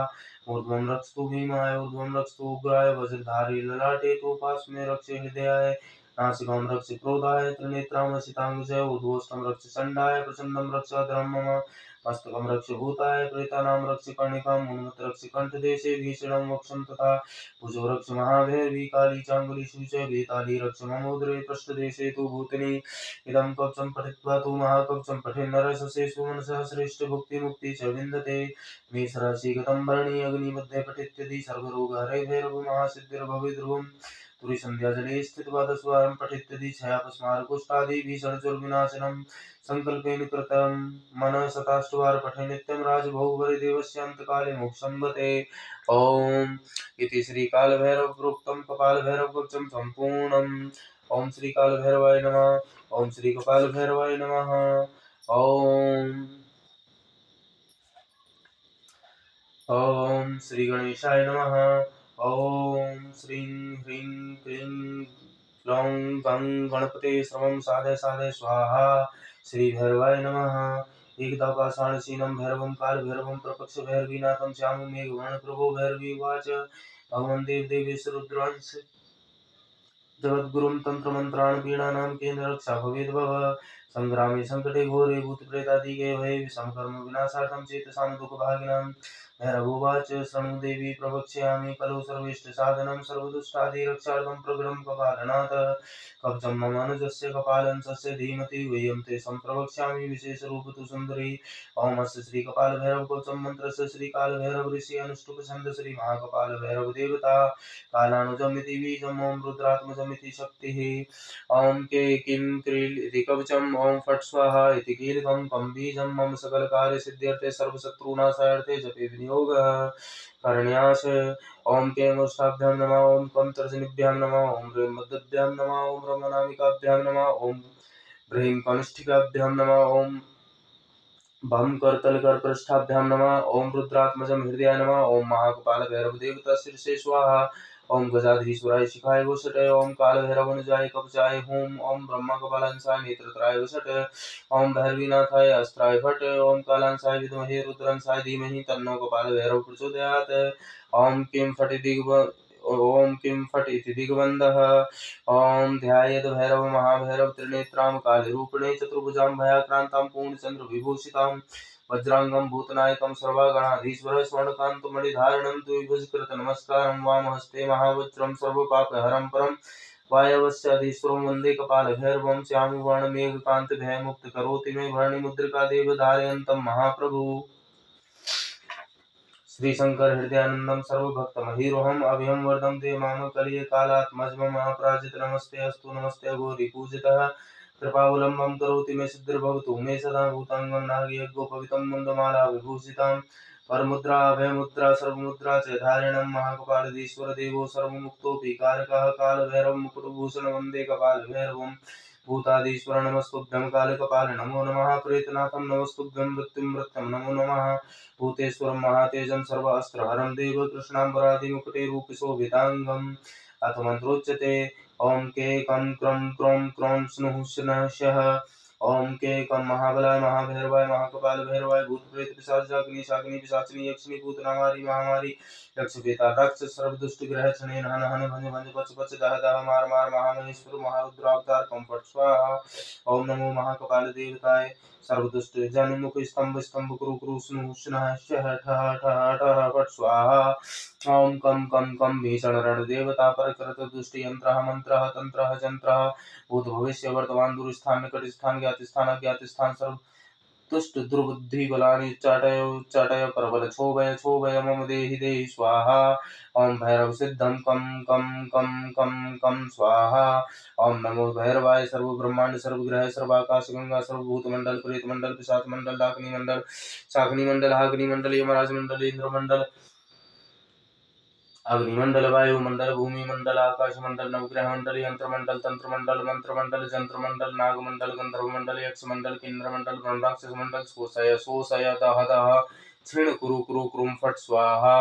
ऊर्ध्वं रक्षतु भीमाय ऊर्ध्वं रक्षतु उग्राय वज्रधारी ललाटे तु पार्श्वे रक्षे हृदयाय नासिकां रक्ष क्रोधाय त्रिनेत्रां वसितांगुजय ऊर्ध्वोष्ठं रक्ष चण्डाय प्रचण्डं रक्ष अधरं मम मस्तकं रक्ष भूताय प्रेतानां रक्ष कर्णिकां उन्मत्त रक्ष कण्ठदेशे भीषणं वक्षं तथा भुजो रक्ष महाभैरवी काली चाङ्गुलिषु च वेताली रक्ष ममोदरे पृष्ठदेशे तु भूतनि इदं कवचं पठित्वा तु महाकवचं पठेन् नरः ससेषु मनसः श्रेष्ठ भुक्तिमुक्ति च विन्दते मे सराशिगतं वर्णि अग्निमध्ये पठित्यदि सर्वरोगहरे भैरव महासिद्धिर्भवेत् ध्रुवम् तुरीसन्ध्याजले स्थित्वा दशवारं पठित्यदि क्षयापस्मारकुष्ठादि भीषणचुर्विनाशनं संकल्पेन कृतं मनः शताष्टवार पठे नित्यं राजभोगवरे देवस्यान्तकाले मोक्षं गते। ओम इति श्री काल भैरव प्रोक्तम कपाल भैरव कवचम संपूर्णम। ओम श्री काल भैरवाय नमः। ओम श्री कपाल भैरवाय नमः। ओम श्री गणेशाय नमः। ओम श्रीं ह्रीं क्लीं ग्लौं गं गणपते श्रवं साधय साधय स्वाहा। श्री भैरवाय नमः। एकदा पाषाणशीलं भैरवं कालभैरवं प्रपक्ष भैरवीनाथं श्यामं मेघवर्ण प्रभो भैरवी उवाच भगवन् देवदेवेश रुद्रांश जगद्गुरुं तन्त्रमन्त्रान् पीडानां केन रक्षा भवेद्भव संग्रामे संकटे घोरे भूतप्रेतादिके भये विषमकर्म विनाशार्थं चेतसां दुःखभागिनां भैरवोवाच शृणु देवी प्रवक्ष्यामि खलु सर्वेष्टसाधनं सर्वदुष्टादिरक्षार्थं प्रगृहं कपालनाथ कवचं मम अनुजस्य कपालंसस्य धीमति गुह्यं ते सम्प्रवक्ष्यामि विशेषरूपतु सुन्दरी। ओम अस्य श्री कपाल भैरव कवचं मंत्रस्य श्री काल भैरव ऋषि अनुष्टुप छंद श्री महाकपाल भैरव देवता कालानुजमिति बीजम् ओम रुद्रात्मजमिति शक्तिः। ओम के किं क्रील इति कवचम् ओम फट् स्वाहा इति कीलकं कं बीजं मम सकल कार्य सिद्ध्यर्थे सर्वशत्रुनाशार्थे जपे विनियोगः करण्यास। ओम के मुष्टाभ्यां नमः ओम कं तर्जनीभ्यां नमः ओम ह्रीं मध्यभ्यां नमः ओम रमनामिकाभ्यां नमः ओम ह्रीं कनिष्ठिकाभ्यां नमः ओम भम करतलकर पृष्ठाभ्यां नमः ओम रुद्रात्मजं हृदयाय नमः ओम महाकपाल भैरव देवता शीर्षे स्वाहा ओम गजाधीश्वराय शिखाय वषट ओम काल भैरवनुजाय कवचाय हूं ओम ब्रह्मा कपालांसाय नेत्रत्राय वषट ओम भैरवीनाथाय अस्त्राय फट ओम कालांसाय विद्महे रुद्रांसाय धीमहि तन्नो कपाल भैरव प्रचोदयात्। ओम किं फट इति दिग्बन्धः ओम ध्यायेत् भैरव महाभैरव त्रिनेत्रां कालरूपिणे चतुर्भुजां भयाक्रान्तां पूर्णचन्द्र विभूषितां वज्रांगं भूतनायकं सर्वगणाधीश्वर स्वर्णकान्तमणिधारणं द्विभुजकृत नमस्कारं वामहस्ते महावज्रं सर्वपापहरं परं वायवस्याधीश्वरं वन्दे कपालभैरवं श्यामवर्णमेघकान्तभयमुक्तकरोति मे भरणिमुद्रिकादेव धारयन्तं महाप्रभु। श्री शंकर हृदयानंदं सर्वभक्तमहीरोहम् अभयं वरदं ते माम कलिय कालात्मजं अपराजित नमस्ते अस्तु नमस्ते गौरी पूजितः कृपावलम्बं करोति मे सिद्धिर्भवतु मे सदा भूतांगं नागयज्ञोपवीतं मुण्डमाला विभूषितां परमुद्रा अभयमुद्रा सर्वमुद्रा च धारिणं महाकपालधीश्वर देवो सर्वमुक्तोऽपि कारकः कालभैरवं मुकुटभूषणं वन्दे कपालभैरवं भूताधीश्वर नमस्तुभ्यं कालकपाल नमो नमः प्रेतनाथं नमस्तुभ्यं मृत्युं नमो नमः भूतेश्वरं महातेजं सर्वास्त्रहरं देव कृष्णाम्बरादिमुकुटे रूपशोभिताङ्गम् अथ मन्त्रोच्यते ओम के कं क्रं क्रों क्रों स्नुः स्नः शः ओम के कम महाबलाय महाभैरवाय महाकपाल भैरवाय भूत प्रेत पिशाच अग्नि शाग्नि पिशाचिनी यक्षिणी पूतनामारी महामारी यक्ष बेता राक्षस सर्व दुष्ट ग्रह क्षणे हन हन भंज भंज पच पच दह दह मार मार महामहेश्वर महारुद्रावतार कंपट स्वाहा। ओम नमो महाकपाल देवताय सर्वदुष्ट जनुमुख स्तंभ स्तंभ कुरु कुरु स्नु स्नः शः ठः ठः ठः फट स्वाहा। ओम कम कम भीषण रण देवता पर कृत दुष्ट यंत्र मंत्र तंत्र जंत्र भूत भविष्य वर्तमान दूर स्थान निकट स्थान ज्ञात स्थान अज्ञात स्थान सर्व तुष्ट दुर्बुद्धि बलानि चाटय प्रबल क्षोभय मम देहि स्वाहा। ओम भैरव सिद्धम कम स्वाहा। ओम नमो भैरवाय सर्व ब्रह्मांड सर्व ग्रह सर्व आकाश गंगा सर्व भूत मंडल प्रेत मंडल पिशाच मंडल डाकिनी मंडल शाकिनी मंडल हाकिनी मंडल यमराज मंडल इंद्र मंडल अग्निमंडल वायुमंडल भूमि मंडल आकाश मंडल नवग्रह मंडल यंत्र मंडल तंत्र मंडल मंत्र मंडल जंत्र मंडल नाग मंडल गंधर्व मंडल यक्ष मंडल किन्नर मंडल ब्रह्मराक्षस मंडल शोषय दह दह क्षीण कुरु कुरु कुरुम फट स्वाहा।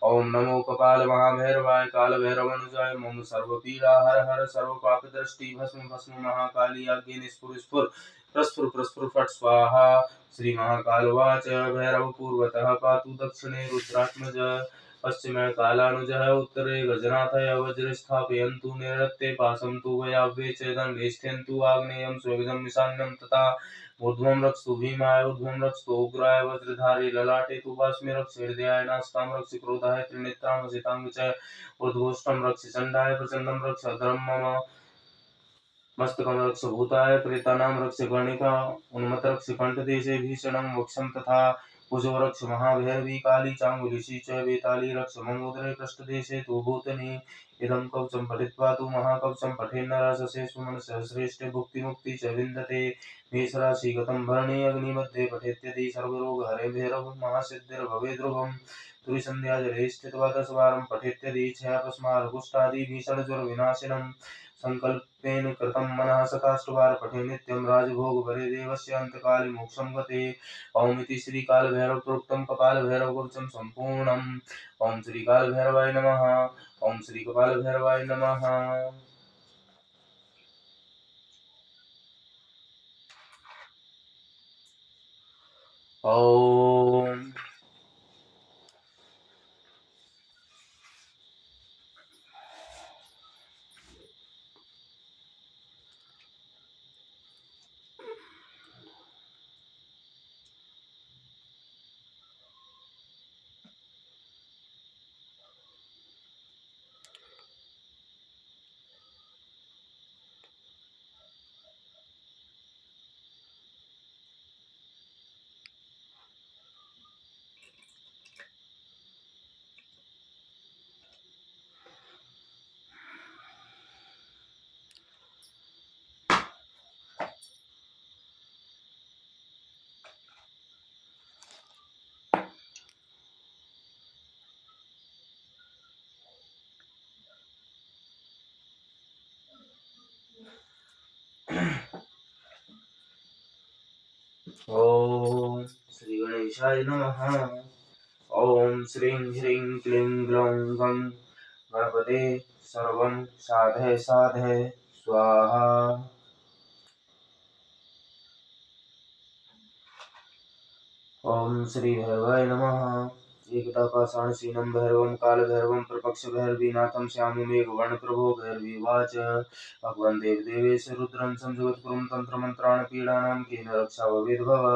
ओम नमो कपाल महाभैरवाय काल भैरवनुजाय मम सर्व पीड़ा हर हर सर्व पाप दृष्टि भस्म भस्म महाकाली आज्ञे निस्फुर स्फुर प्रस्फुर प्रस्फुर फट स्वाहा। श्री महाकालवाच भैरव पूर्वतः पातु दक्षिणे रुद्रात्मज पश्चिमे कालानुजः उत्तरे गजनाथय वज्र स्थापयन्तु निरत्ते पाशं तु वयाव्ये च दण्डे स्थयन्तु आग्नेयं स्वगजं ईशान्यं तथा ऊर्ध्वं रक्षतु भीमाय ऊर्ध्वं रक्षतु उग्राय वज्रधारी ललाटे तु वास्मे रक्ष हृदयाय नासिकां रक्ष क्रोधाय त्रिनेत्रां वसितां च ऊर्ध्वोष्टं रक्ष चण्डाय प्रचण्डं रक्ष अधरं मम मस्तकं रक्ष भूताय प्रेतानां रक्ष गणिका उन्मत्त रक्ष कण्ठदेशे भीषणं वक्षं तथा भुजो रक्ष महाभैरवी काली चांगुलिशी च वेताली रक्ष ममोदरे पृष्ठदेशे तु भूतनि इदं कवचं पठित्वा तु महाकवचं पठेन्नरः ससेषु मनसः श्रेष्ठे भुक्तिमुक्ति च विन्दते मेषराशि गतं भरणे अग्निमध्ये पठेत्यदि सर्वरोगहरे भैरवं महासिद्धिर्भवेत् ध्रुवं तुरिसन्ध्याजले स्थित्वा 10 वारं पठेत्यदि क्षयपस्मारकुष्ठादि भीषणज्वरविनाशिनं संकल्पेन कृतं मनः शताष्टवार पठे नित्यं राजभोगभरे देवस्य अन्तकाले मोक्षं गते। ओम इति श्री काल भैरव प्रोक्तम कपाल भैरव कवचम संपूर्णम। ओम श्री काल भैरवाय नमः। ओम श्री कपाल भैरवाय नमः। ओम ओम श्री गणेशाय नमः। ओम श्रीं ह्रीं क्लीं ग्लौं गं गणपते सर्वं साधय साधय स्वाहा। ओम श्री भैरवाय नमः। एकदा पाषाणशीलं भैरवं कालभैरवं प्रपक्ष भैरवीनाथं श्याममेघवर्ण प्रभो भैरवीवाच भगवन् देवदेवेश रुद्रं संजगत्कुरुं तन्त्रमन्त्राणि पीडानां केन रक्षा भवेद्भव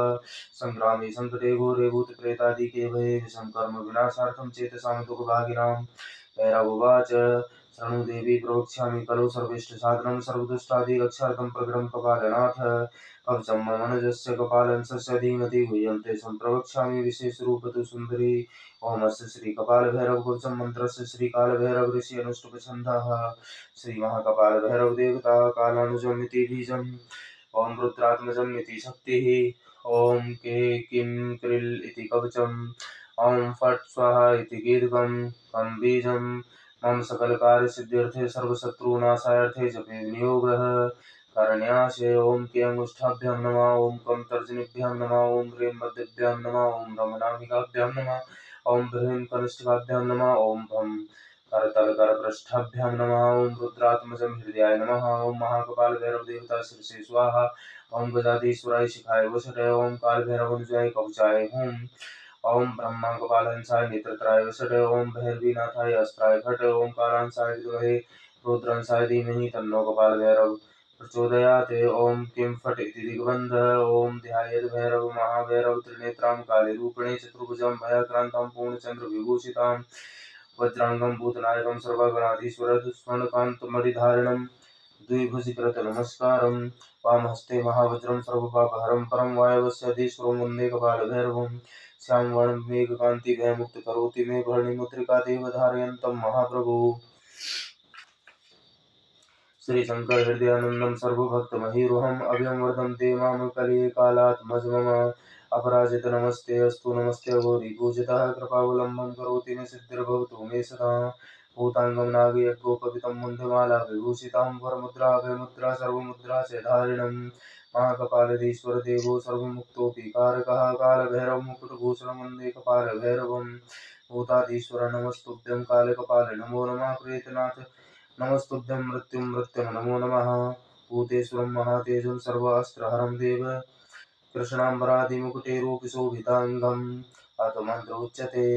संग्रामे संकटे घोरे भूतप्रेतादिके भये विषम कर्म विनाशार्थं चेतसां दुःखभागिनां भैरवोवाच शृणु देवी प्रवक्ष्यामि खलु सर्वेष्टसाधनं सर्वदुष्टादिरक्षार्थं प्रगतं कपालनाथ कवचं ममनुजस्य कपालंसस्य धीमहि गुह्यं ते सम्प्रवक्ष्यामि विशेषरूपतु सुन्दरी। ओमस्य श्रीकपालभैरवकवचं मन्त्रस्य श्रीकालभैरव ऋषि अनुष्टुप्छन्दः श्रीमहाकपालभैरवदेवता कालानुजमिति बीजम् ॐ रुद्रात्मजम् इति शक्तिः ॐ के किं क्रिल् इति कवचम् ॐ फट् स्वाहा इति कीर्तकं कं बीजं मम सकलकार्यसिद्ध्यर्थे सर्वशत्रुनाशायार्थे जपे विनियोगः करण्याशे ओम के अंगुष्ठाभ्यां नमः ओम कम तर्जनीभ्यां नमः ओम ह्रीं मध्यभ्यां नमः ओम रमनामिकाभ्यां नमः ओम ह्रीं कनिष्ठिकाभ्यां नमः ओम भं करतलकरपृष्ठाभ्यां नमः। ॐ रुद्रात्मजं हृदयाय नमः। ॐ महाकपाल भैरव देवता शिरसे स्वाहा। ॐ गजाधीश्वराय शिखाय वषटे। ॐ कालभैरवनुजाय कवचाय हुं। ॐ ब्रह्माकपालहंसाय नेत्रत्राय वषटे। ॐ भैरवीनाथाय अस्त्राय फट। ॐ कालांसाय विद्महे रुद्रांसाय धीमहि तन्नो कपालभैरव प्रचोदयात्। ॐ किं फट् इति दिग्बन्धः। ॐ ध्यायेत् भैरव महाभैरव त्रिनेत्रां कालीरूपिणे चतुर्भुजं भयाक्रान्तां पूर्णचन्द्रविभूषितां वज्रांगं भूतनायकं सर्वगणाधीश्वर दुष्मन्कान्तमणिधारिणं द्विभुजकृतनमस्कारं वामहस्ते महावज्रं सर्वपापहरं परं वायवस्याधीश्वरं वन्दे कपालभैरवं। श्यामवर्णं मेघकान्तिभयमुक्तकरोति मे भरणिमुद्रिका देवधारयन्तं महाप्रभु। श्रीशंकर हृदयानन्दं सर्वभक्तमहीरुहम् अभयं वरदं मां कलिये कालात्मजमम अपराजित नमस्ते अस्तु नमस्ते गौरीपूजितः कृपावलम्बं करोति मे सिद्धिर्भवतु मे सदा। भूताङ्गं नागयज्ञोपवीतं मुण्डमाला विभूषितां वरमुद्रा अभयमुद्रा सर्वमुद्रा च धारिणं महाकपालधीश्वर देवो सर्वमुक्तोऽपि कारकः कालभैरव मुकुटभूषणं वन्दे कपालभैरवं। भूताधीश्वर नमस्तुभ्यं कालकपाल नमो नमः। प्रेतनाथ नमस्तुभ्यं मृत्युं नमो नमः। भूतेश्वरं महातेजं सर्वास्त्रहरं देव कृष्णाम्बरादिमुकुटैरूपशोभिताङ्गम् अथ मन्त्र उच्यते।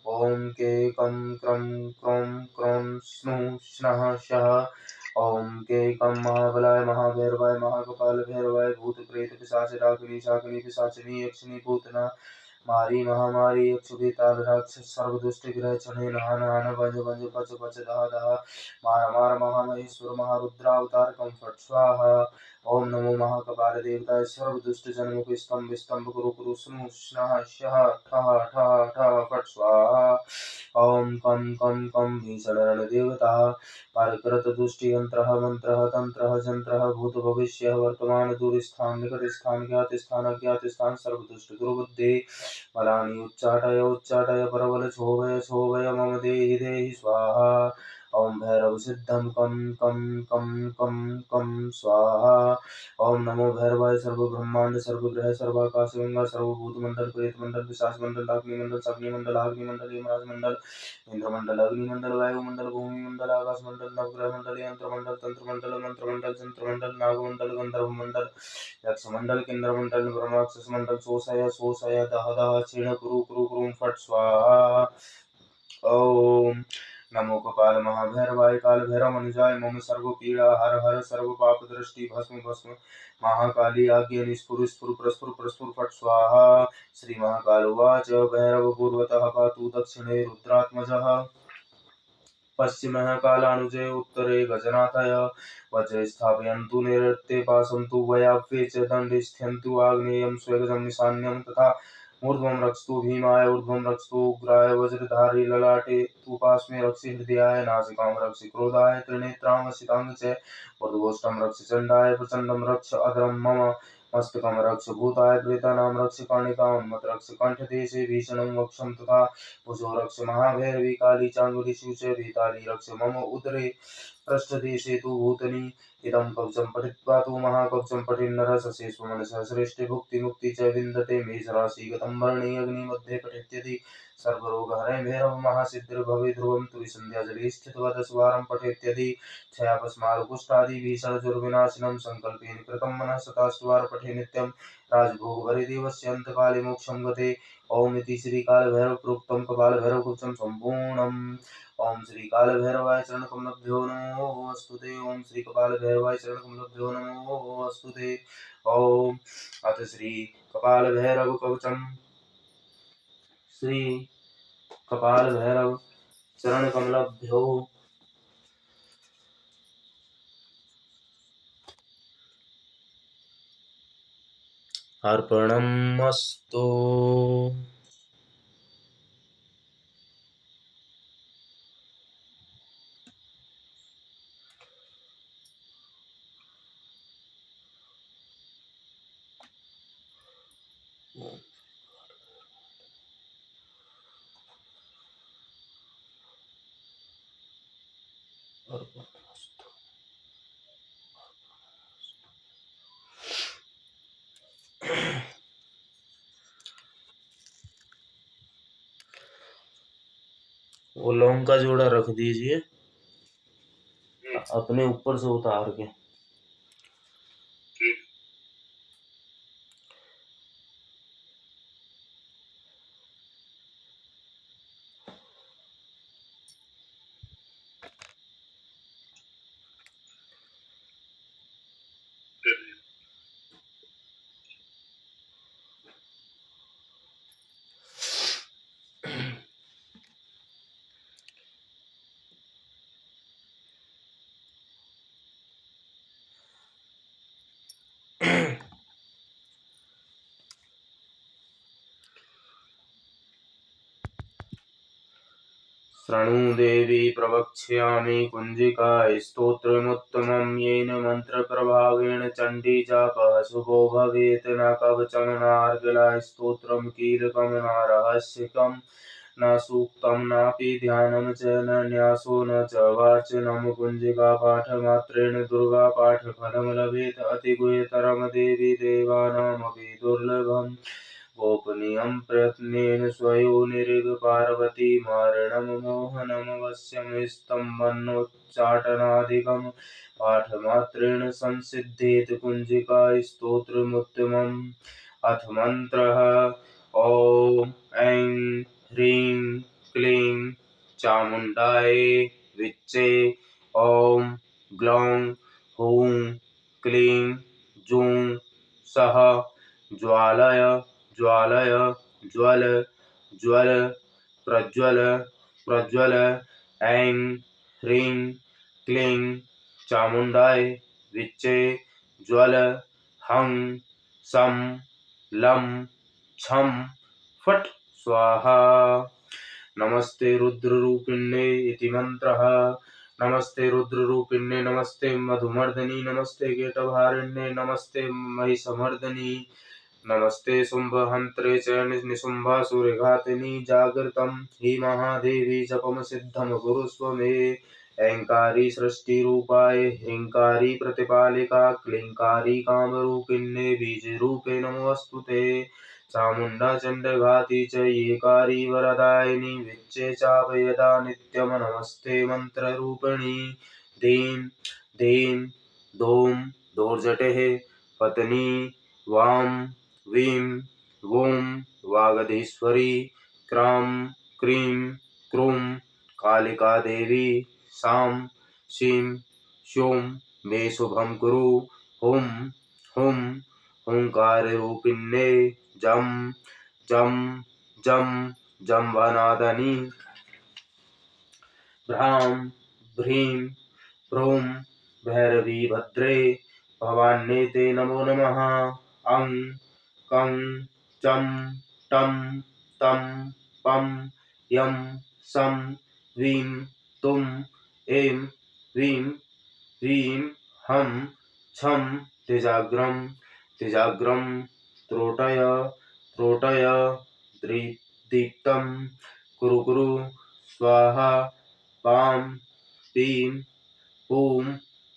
ॐ के कं क्रं क्रौं क्रौं स्नुः स्नः शः। ॐ के कं महाबलाय महाभैरवाय महाकपालभैरवाय भूतप्रेतपिशाच डाकिनी शाकिनी पिशाचिनी यक्षिणी पूतना मारी महामारी यक्षुभेताल राक्षस सर्वदुष्टग्रह चढ़े नहा नहान भज भज पच पच दह दह मार मार महामहेश्वर महारुद्रावतारकं फट् स्वाहा। ओम नमो महाकपाल देवताय सर्वदुष्ट जनमुख स्तंभ स्तंभ कुरु कुरु स्नुः स्नः शः ठः ठः ठः फट् स्वाहा। ओम कं कं भीषण रणदेवता पारकृत दुष्टियंत्रः मंत्रः तंत्रः जंत्रः भूत भविष्य वर्तमान दूरस्थान निकट स्थान ज्ञात स्थान अज्ञात स्थान सर्वदुष्ट दुर्बुद्धे बलानि उच्चाटय परबल क्षोभय मम देहि देहि स्वाहा। ओम भैरव सिद्धं कं स्वाहा। ओम नमो भैरवाय सर्वब्रह्मांड सर्वग्रह सर्वाकाश गंगा सर्वभूतमंडल प्रेतमंडल पिशाचमंडल अग्निमंडल सग्निमंडल आग्निमंडल यमराजमंडल इंद्रमंडल अग्निमंडल वायुमंडल भूमिमंडल आकाशमंडल नवग्रहमंडल यंत्रमंडल तंत्रमंडल मंत्रमंडल जंत्रमंडल नागमंडल गंधर्वमंडल यक्षमंडल किन्नरमंडल ब्रह्मराक्षसमंडल शोषय दह दह क्षीण कुरु कुरु कुरुं फट् स्वाहा। ओम नमो कपाल महाभैरवाय काल भैरव अनुजाय मम सर्व पीड़ा हर हर सर्व पाप दृष्टि भस्म भस्म महाकाली आज्ञा निस्फुर स्फुर प्रस्फुर प्रस्फुर फट् स्वाहा। श्री महाकाल उवाच भैरव पूर्वतः पातु दक्षिणे रुद्रात्मजः पश्चिमः कालानुजय उत्तरे गजनाथय वज्रे स्थापयन्तु नैऋत्ये पासन्तु वयाव्ये च दण्डे स्थियन्तु आग्नेयं स्वगजं ईशान्यं तथा ऊर्ध्वं रक्षतु भीमाय ऊर्ध्वं रक्षतु उग्राय वज्रधारी ललाटे तु पार्श्वे रक्षि हृदयाय नासिकां रक्षि क्रोधाय त्रिनेत्रां वसितां च ऊर्ध्वोष्ठं रक्षि चण्डाय प्रचण्डं रक्ष अधरं मम मस्तकं रक्ष भूताय प्रेतानां रक्ष कर्णिकां रक्ष कण्ठदेशे भीषणं वक्षं तथा भुजो रक्ष महाभैरवी काली चाङ्गुलिषु च भीताली रक्ष मम उदरे पृष्ठदेशे तु भूतनी इदं कवचं पठित्वा तु महाकवचं पठिन्नरः सशेषमनसः श्रेष्ठे भुक्तिमुक्ति च विन्दते मेषराशि गतं वर्णे अग्निमध्ये पठेत्यधि सर्वरोगहरै भैरव महासिद्धिर्भवे ध्रुवं तु विसन्ध्याजले स्थित्वा 10 वारं पठेत्यधि क्षयापस्मारकुष्ठादि भीषणज्वरविनाशिनं सङ्कल्पेन कृतं मनः शताष्टवार पठे नित्यं राजभोगभरे अंतकाले मोक्षं गते। ओम इति श्रीकालभैरव प्रोक्तं कपालभैरवकवचं सम्पूर्णम्। ओम श्री कालभैरवाय चरणकमलभ्यो नमो अस्तुते। ओम श्री कपालभैरवाय चरणकमलभ्यो नमो अस्तुते। ओम अथ श्री कपालभैरव कवचम्। श्री कपालभैरव चरणकमलभ्यो अर्पणमस्तु। वो लौंग का जोड़ा रख दीजिए अपने ऊपर से उतार के। ठीक। शृणु देवी प्रवक्ष्यामि कुञ्जिका स्तोत्रमुत्तमं येन मन्त्रप्रभावेण चण्डी जापः शुभो भवेत्। न कवचं नार्गला स्तोत्रं कीलकं न रहस्यकं न सूक्तं नापि ध्यानं च न न्यासो न च वाचनं। कुञ्जिकापाठमात्रेण दुर्गापाठफलं लभेत अतिगुह्यतरं देवी देवानामपि दुर्लभम्। गोपनीयं प्रयत्नेन स्वयोनिरिव पार्वती मारणं मोहनमवश्यं स्तम्भनोच्चाटनादिकं पाठमात्रेण संसिद्धेत कुञ्जिका स्तोत्रमुत्तमम्। अथ मन्त्रः ॐ ऐं ह्रीं क्लीं चामुण्डायै विच्चे ॐ ग्लौं हूं क्लीं जूं सः ज्वालय ज्वालय ज्वल ज्वल प्रज्वल प्रज्वल। ऐं ह्रीं क्लीं चामुण्डाय विच्चे ज्वल हं सं लं छं फट् स्वाहा। नमस्ते रुद्ररूपिण्ये इति मन्त्रः। नमस्ते रुद्ररूपिण्ये नमस्ते मधुमर्दिनी नमस्ते केटभारिण्ये नमस्ते महिषमर्दिनी नमस्ते शुम्भहन्त्रे च निशुम्भासुरघातिनि। जागृतं हि महादेवी जपं सिद्धं कुरुष्व मे। ऐङ्कारी सृष्टिरूपाय ह्रीङ्कारी प्रतिपालिका क्लीङ्कारी कामरूपिण्ये बीजरूपे नमोऽस्तु ते। चामुण्डा चण्डघाती च येकारी वरदायिनी विच्चे चाभयदा नित्यं नमस्ते मन्त्ररूपिणी। धीं धीं धूं दोर्जटेः पत्नी वां वीं वूं वागधीश्वरी क्रां क्रीं क्रूं कालिका देवी सां सीं स्यूं मे शुभं कुरु। हुं हुं हुंकाररूपिण्ये जं जं जं जम्भनादनी। भ्रां भ्रीं भ्रूं भैरवीभद्रे भवान्येते नमो नमः। अं कं चं टं तं पं यं सं वीं तुं ऐं ह्रीं ह्रीं हं छं तेजाग्रं तेजाग्रं त्रोटय त्रोटय दीप्तं कुरु कुरु स्वाहा। पां पीं पूं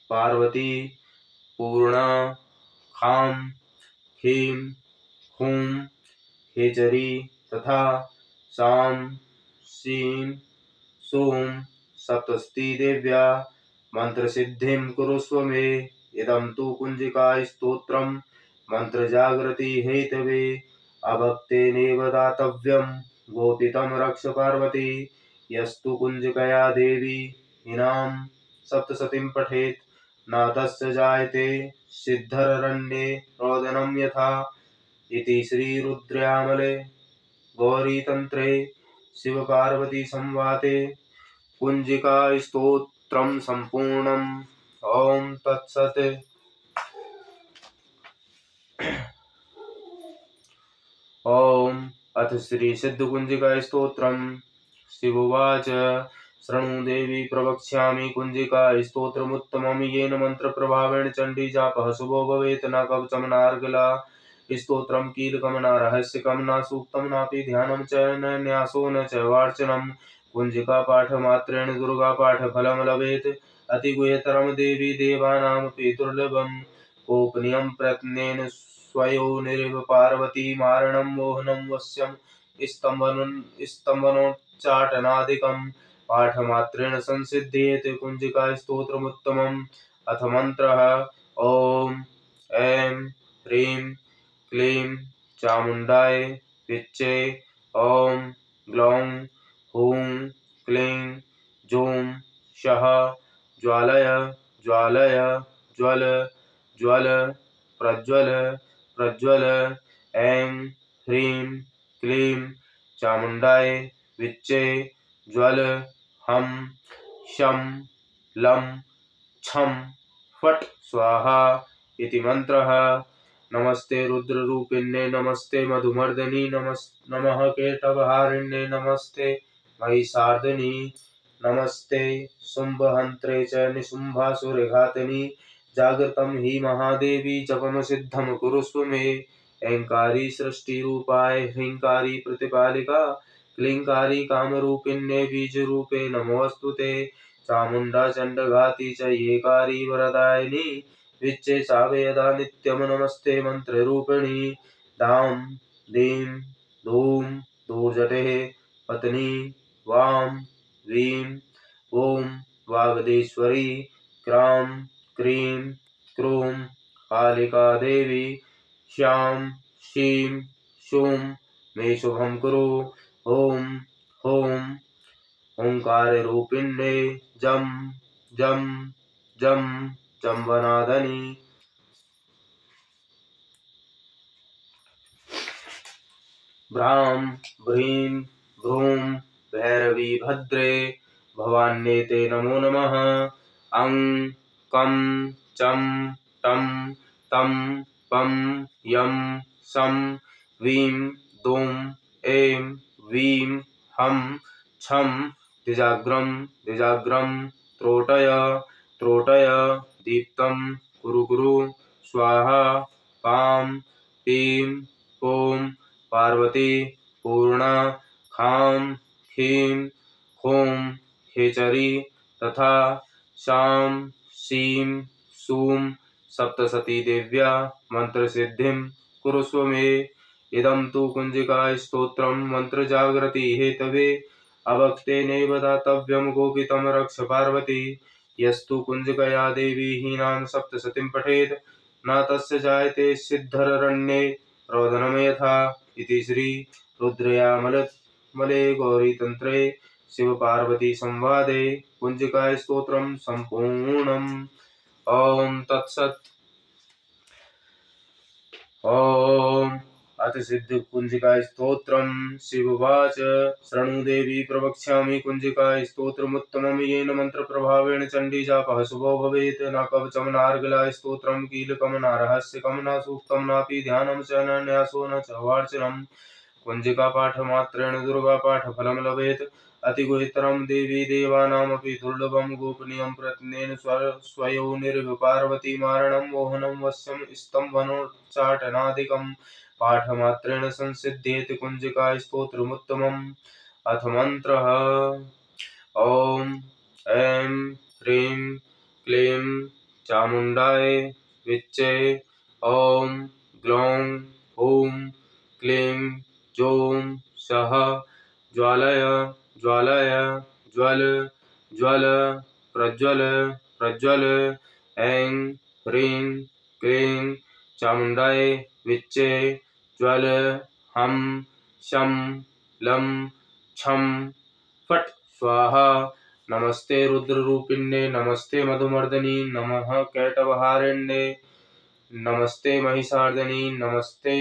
पार्वती पूर्णा खां खीं हूं खेचरी तथा सां सीं सूं सप्तशती देव्या मन्त्रसिद्धिं कुरुष्व मे। इदं तु कुञ्जिका स्तोत्रं मन्त्रजागृति हेतवे अभक्तेनेव दातव्यं। गोपितं रक्ष पार्वती यस्तु कुञ्जिकया देवी इनां सप्तशतीं पठेत् न तस्य जायते सिद्धररण्ये रोदनं यथा। इति श्रीरुद्रयामले गौरीतन्त्रे शिवपार्वतीसंवादे कुञ्जिकास्तोत्रं सम्पूर्णम्। ॐ तत्सत्। ॐ अथ श्रीसिद्धकुञ्जिकास्तोत्रम्। शिवोवाच शृणु देवी प्रवक्ष्यामि कुञ्जिका स्तोत्रमुत्तमं येन मन्त्रप्रभावेण चण्डी जापः शुभो भवेत्। न कवचं नार्गला स्तोत्रं कीलकं न रहस्यकं न सूक्तं नापि ध्यानं च न न्यासो न च वार्चनं। कुञ्जिकापाठमात्रेण दुर्गापाठफलं लभेत् अतिगुह्यतरं देवी देवानामपि दुर्लभम्। गोपनीयं प्रयत्नेन स्वयोनिरिव पार्वती मारणं मोहनं वश्यं स्तम्भनोच्चाटनादिकं पाठमात्रेण संसिध्येते कुंजिका स्तोत्रमुत्तमम्। अथ मंत्रः ओम ऐं ह्रीं क्लीं चामुण्डाय विच्चे ओम ग्लौं हूं क्लीं जूं शः ज्वालय ज्वालय ज्वल ज्वल प्रज्वल प्रज्वल ऐं ह्रीं क्लीं चामुण्डाय विच्चे ज्वल हम शं लं छं फट् स्वाहा इति मंत्रः। नमस्ते रुद्ररूपिण्ये नमस्ते मधुमर्दिनी नमः केटवहारिण्ये नमस्ते महिषार्दिनी नमस्ते शुम्भहन्त्रे च निशुम्भासुरघातिनि जागृतं हि महादेवी जपम सिद्धं कुरुष्व मे। ऐंकारी सृष्टिरूपाय ह्रींकारी प्रतिपालिका क्लींकारी कामरूपिण्ये बीजरूपे नमोऽस्तुते। चामुण्डा चण्डघाती च येकारी वरदायिनी विच्चे चावेदा नित्यं नमस्ते मंत्ररूपिणी। दां दीं दूं दूर्जटेः पत्नी वां वीं ॐ वागदेश्वरी क्रां क्रीं क्रूं कालिका देवी श्यां शीं शूं मे शुभं कुरु। ॐ हूं ओंकाररूपिण्ये जं जं जं जम्बनादनि। भ्रां भ्रीं भ्रूं भैरवी भद्रे भवान्येते नमो नमः। अं कं चं टं तं पं यं सं वीं दूं ऐं वीं हं छं दिजाग्रं दिजाग्रं त्रोटय त्रोटय दीप्तं कुरु कुरु स्वाहा। पां पीं पौं पार्वती पूर्णा खां खीं खूं खेचरी तथा शां शीं शूं सप्तशती देव्या मंत्रसिद्धिं कुरुष्व मे। इदं तु कुंजिका स्तोत्रं मंत्रजागृति हेतवे अभक्तेनैव दातव्यं गोपितं रक्ष पार्वती। यस्तु कुंजिकया देवी हीनां सप्तशतीं पठेत् न तस्य जायते सिद्धररण्ये रोदनम् यथा। इति श्री रुद्रयामले गौरीतन्त्रे शिवपार्वती संवादे कुंजिका स्तोत्रं सम्पूर्णम्। ओम तत्सत्। ओम अथ सिद्ध कुंजिका स्तोत्रम्। शिववाच शृणु देवी प्रवक्ष्यामि कुंजिका स्तोत्रमुत्तमम् येन मन्त्रप्रभावेण चण्डी जापः शुभो भवेत्। न कवचं नार्गला स्तोत्रम् कीलकम् न रहस्यकम् न सूक्तम् नापि ध्यानं च न न्यासो न च वार्चनम्। कुंजिका पाठमात्रेण दुर्गा पाठफलं लभेत्। अतिगुहितरं देवी देवानामपि दुर्लभं गोपनीयं प्रयत्नेन स्वयोनिर्व पार्वती मारणं मोहनं वश्यं स्तम्भनोच्चाटनादिकं पाठमात्रेण संसिध्येत कुंजिका स्तोत्रमुत्तमम्। अथ मंत्रः ओम ऐं ह्रीं क्लीं चामुण्डाय विच्चे ओम ग्लौं हूं क्लीं जूं सः ज्वालय ज्वालय ज्वल ज्वल प्रज्वल प्रज्वल ऐं ह्रीं क्लीं चामुण्डाय विच्चे ज्वल हम शं लं छं फट् स्वाहा। नमस्ते रुद्ररूपिण्ये नमस्ते मधुमर्दिनी नमः कैटवहारिण्ये नमस्ते महिषार्दिनी नमस्ते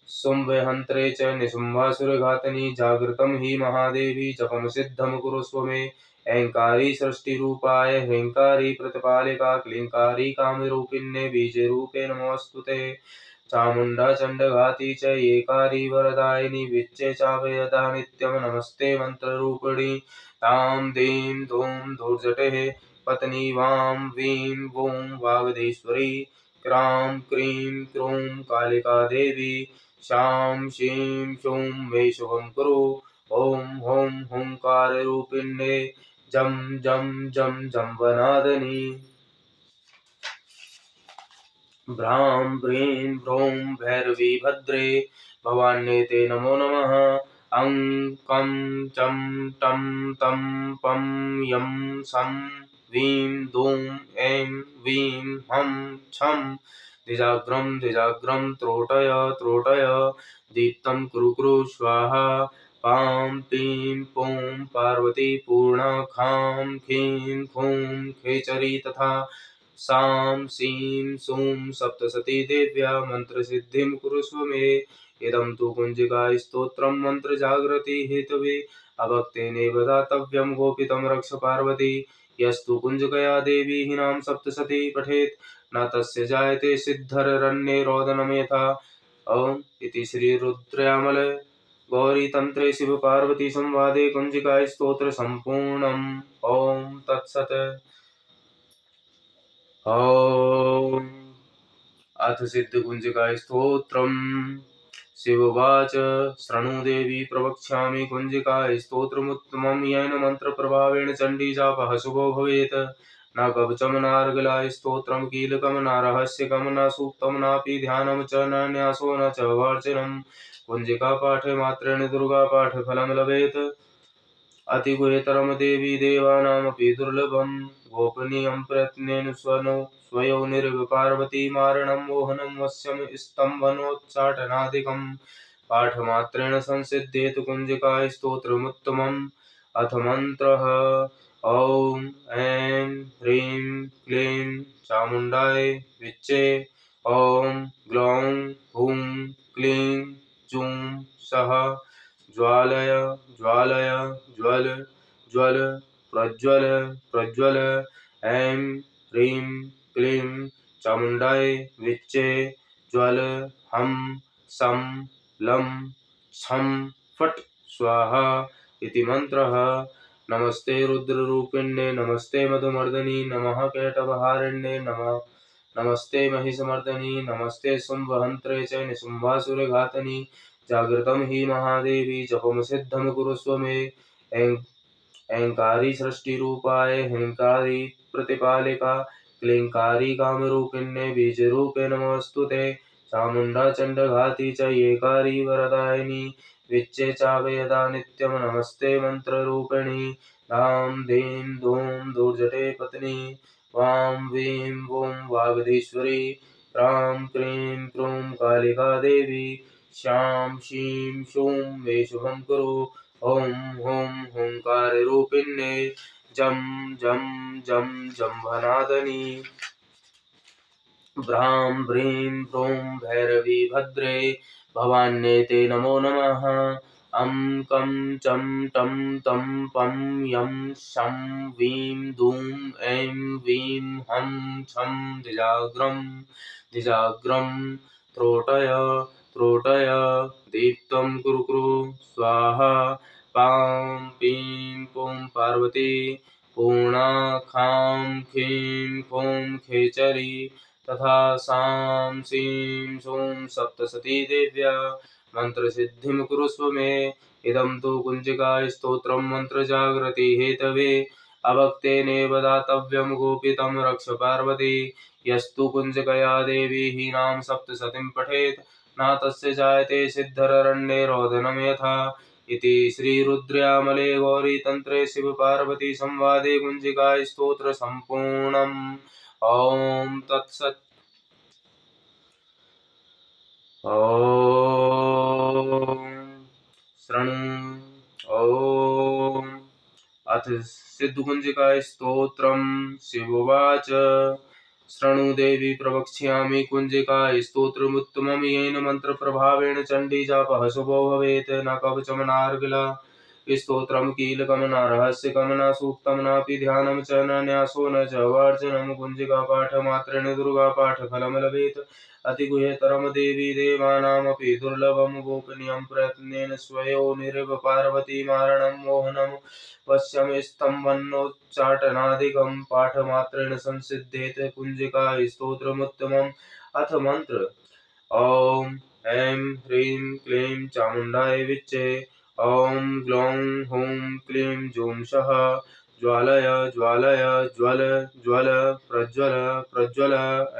शुम्भहन्त्रे च निशुम्भासुरघातिनि जागृतं हि महादेवी जपं सिद्धं कुरुष्व मे। ऐंकारी सृष्टिरूपाय ह्रींकारी प्रतिपालिका क्लींकारी कामरूपिण्ये बीजरूपे नमोऽस्तुते। चामुण्डा चण्डघाती च येकारी वरदायिनी विच्चे चाभयदा नित्यं नमस्ते मंत्ररूपिणी। तां दीं दूं धूर्जटेः पत्नी वां वीं वों वागदेश्वरी क्रां क्रीं क्रूं कालिका देवी शां शीं शूं मे शुभं कुरु। ॐ हूं हुंकाररूपिण्ये जं जं जं जम्बनादनि। भ्रां भ्रीं भ्रूं भैरवी भद्रे भवान्येते नमो नमः। अं कं चं टं तं पं यं सं वीं दूं ऐं वीं हं छं द्विजाग्रं त्रोटय त्रोटय दीप्तं कुरु कुरु स्वाहा पां पीं पूं पार्वती पूर्ण खां खीं खूं खेचरी तथा सां सीं सूं सप्तसती देव्या मन्त्रसिद्धिं कुरुष्व मे। इदं तु कुञ्जिका स्तोत्रं मन्त्रजागृति हेतवे अभक्तेनेव दातव्यं गोपितं रक्ष पार्वती। यस्तु कुञ्जिकया देवी हीनां सप्तशती पठेत् न तस्य जायते सिद्धररण्ये रोदनं यथा। ॐ इति श्रीरुद्रयामल गौरीतन्त्रे शिवपार्वती संवादे कुञ्जिका स्तोत्र सम्पूर्णम्। ॐ तत्सत्। ॐ अथ सिद्धकुञ्जिका स्तोत्रम्। शिवोवाच शृणु देवी प्रवक्ष्यामि कुञ्जिका स्तोत्रमुत्तमं येन मन्त्रप्रभावेण चण्डी जापः शुभो भवेत्। न कवचं नार्गला स्तोत्रं कीलकं न रहस्यकं न सूक्तं नापि ध्यानं च न न्यासो न च वार्चनं। कुञ्जिका पाठमात्रेण दुर्गापाठफलं लभेत्। अतिगुह्यतरं देवी देवानामपि दुर्लभं। गोपनीयं प्रयत्नेन स्वयोनिरिव पार्वती मारणं मोहनं वश्यं स्तम्भनोच्चाटनादिकं पाठमात्रेण संसिध्येत कुञ्जिका स्तोत्रमुत्तमम्। अथ मन्त्रः। ॐ ऐं ह्रीं क्लीं चामुण्डाय विच्चे। ॐ ग्लौं हूं क्लीं जूं सः ज्वालय ज्वालय ज्वल ज्वल प्रज्वल प्रज्वल। ऐं ह्रीं क्लीं चामुण्डाय विच्चे ज्वल हं सं लं छं फट् स्वाहा इति मन्त्रः। नमस्ते रुद्ररूपिण्ये नमस्ते मधुमर्दिनि नमः कैटभहारिण्ये नमस्ते महिषमर्दिनि नमस्ते शुम्भहन्त्रे च निशुम्भासुरघातिनि। जागृतं हि महादेवी जपं सिद्धं कुरुष्व मे। ऐंकारी सृष्टिरूपाय ह्रींकारी प्रतिपालिका क्लींकारी कामरूपिण्ये बीजरूपे नमोऽस्तुते। चामुण्डा चण्डघाती च येकारी वरदायिनी विच्चे चाभयदा नित्यं नमस्ते मन्त्ररूपिणी। धां धीं धूं दुर्जटे पत्नी वां वीं वूं वागधीश्वरी। ह्रां क्रीं क्रूं कालिका देवी श्यां शीं शूं मे शुभं कुरु। ॐ हुं हुंकाररूपिण्ये जं जं जं जम्भनादिनी। भ्रां भ्रीं भ्रूं भैरवी भद्रे भवान्यै ते नमो नमः। अं कं चं टं तं पं यं शं वीं दूं ऐं वीं हं छं द्विजाग्रं त्रोटय त्रोटय दीप्तं कुरु कुरु स्वाहा पां पीं पूं पार्वती पूर्णा खां खीं खूं खेचरी तथा सां सीं सूं सप्तशती देव्या मन्त्रसिद्धिं कुरुष्व मे। इदं तु कुञ्जिका स्तोत्रं मन्त्रजागृति हेतवे अभक्तेनेव दातव्यं गोपितं रक्ष पार्वती। यस्तु कुञ्जिकया देवी हीनां सप्तशतीं पठेत् न तस्य जायते सिद्धररण्ये रोदनं यथा। इति श्रीरुद्रयामले गौरीतन्त्रे शिवपार्वती संवादे कुञ्जिका स्तोत्र सम्पूर्णम्। ॐ तत्सत्। ॐ शृणु। ॐ अथ सिद्धकुञ्जिका स्तोत्रम्। शिवोवाच शृणु देवी प्रवक्ष्यामि कुञ्जिका स्तोत्रमुत्तमं येन मन्त्रप्रभावेण चण्डी जापः शुभो भवेत्। न कवचं नार्गला स्तोत्रं कीलकं न रहस्यकं न सूक्तं नापि ध्यानं च न न्यासो न च वार्चनं। कुञ्जिकापाठमात्रेण दुर्गापाठफलं लभेत्। अतिगुह्यतरं देवी देवानामपि दुर्लभं। गोपनीयं प्रयत्नेन स्वयोनिरिव पार्वती मारणं मोहनं वश्यं स्तम्भनोच्चाटनादिकं पाठमात्रेण संसिध्येत कुञ्जिका स्तोत्रमुत्तमम्। अथ मन्त्र। ॐ ऐं ह्रीं क्लीं चामुण्डाय विच्चे। ॐ ग्लौं हूं क्लीं जूं सः ज्वालय ज्वालय ज्वल ज्वल प्रज्वल प्रज्वल।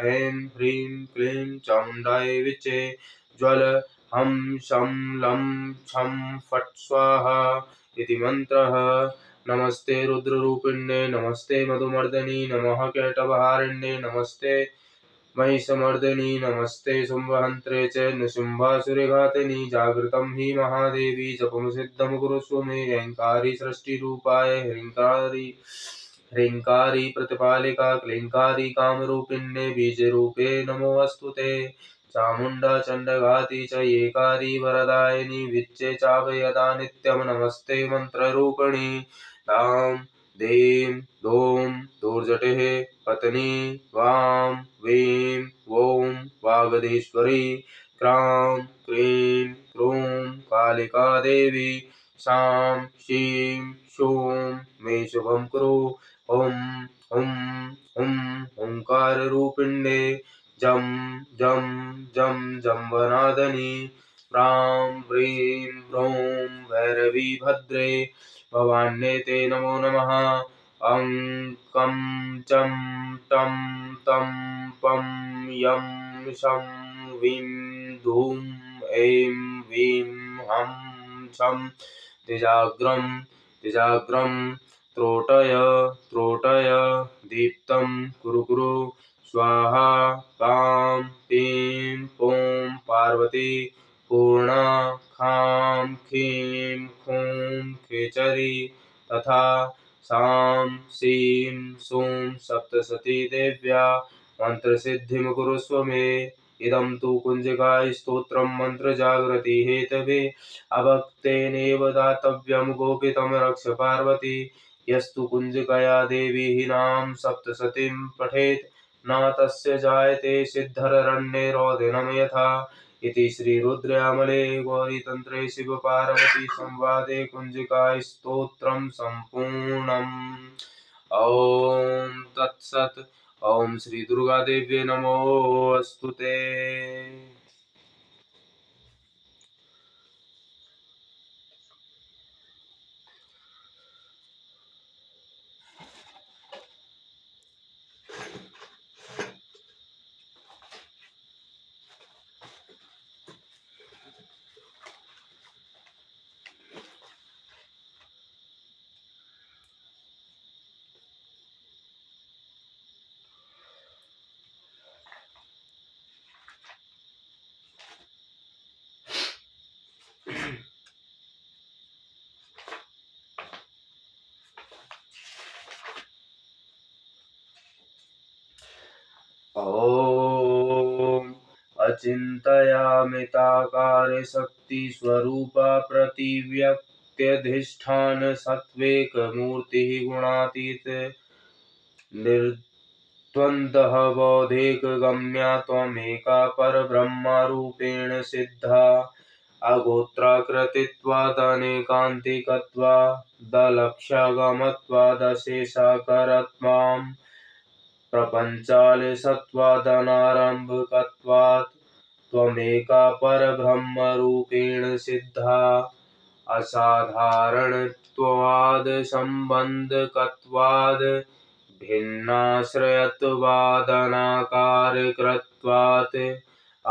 ऐं ह्रीं क्लीं चामुण्डाय विच्चे ज्वल हम शं लं छं फट् स्वाहा इति मंत्रः। नमस्ते रुद्ररूपिण्ये नमस्ते मधुमर्दिनी नमः कैटभहारिण्ये नमस्ते महिषमर्दिनी नमस्ते शुम्भहन्त्रे च नृसिंहासुरघातिनि जागृतं हि महादेवी जपं सिद्धं कुरुष्व मे ह्रीङ्कारी सृष्टिरूपाय ह्रीङ्कारी प्रतिपालिका क्लीङ्कारी कामरूपिण्ये बीजरूपे नमोऽस्तुते चामुण्डा चण्डघाती च येकारी वरदायिनी विच्चे चाभयदा नित्यं नमस्ते मन्त्ररूपिणी तां दें दों दोर्जटिः पत्नी वां वीं वों वागधीश्वरी क्रां क्रीं क्रूं कालिका देवी सां शीं शूं मे शुभं कुरु ॐ हुं हुं ओंकाररूपिण्ये जं जं जं जम्बनादनी प्रां व्रीं व्रूं भैरवी भद्रे भवान्ये ते नमो नमः। अं कं चं टं तं पं यं शं वीं धूं ऐं वीं हं छं तिजाग्रं त्रोटय त्रोटय दीप्तं कुरु कुरु स्वाहा कां पीं पौं पार्वती पूर्णा खां खीं खूं खेचरी तथा सां सीं सूं सप्तशती देव्या मन्त्रसिद्धिं कुरुष्व मे। इदं तु कुञ्जिका स्तोत्रं मन्त्रजागृति हेतवे अभक्तेनेव दातव्यं गोपितं रक्ष पार्वती। यस्तु कुञ्जिकया देवी नाम सप्तशतीं पठेत् न तस्य जायते सिद्धिररण्ये रोदनं यथा। इति श्रीरुद्रयामले गौरीतन्त्रे शिवपार्वती संवादे कुञ्जिका स्तोत्रं सम्पूर्णम्। ॐ तत्सत्। ॐ श्री दुर्गादेव्यै नमोऽस्तुते। ॐ अचिन्तयामिताकार शक्ति स्वरूपा प्रतिव्यक्त्यधिष्ठान सत्त्वेक मूर्ति गुणातीत निर्द्वन्द्वः बौद्धिक गम्या त्वमेका परब्रह्मरूपेण सिद्धा अगोत्राकृतित्वादनेकान्तिकत्वादलक्ष्यगमत्वादशेषाकरत्वाम् प्रपञ्चालसत्त्वादनारम्भकत्वात् त्वमेका परब्रह्मरूपेण सिद्धा असाधारणत्वादसम्बन्धकत्वाद् भिन्नाश्रयत्वादनाकारकत्वात्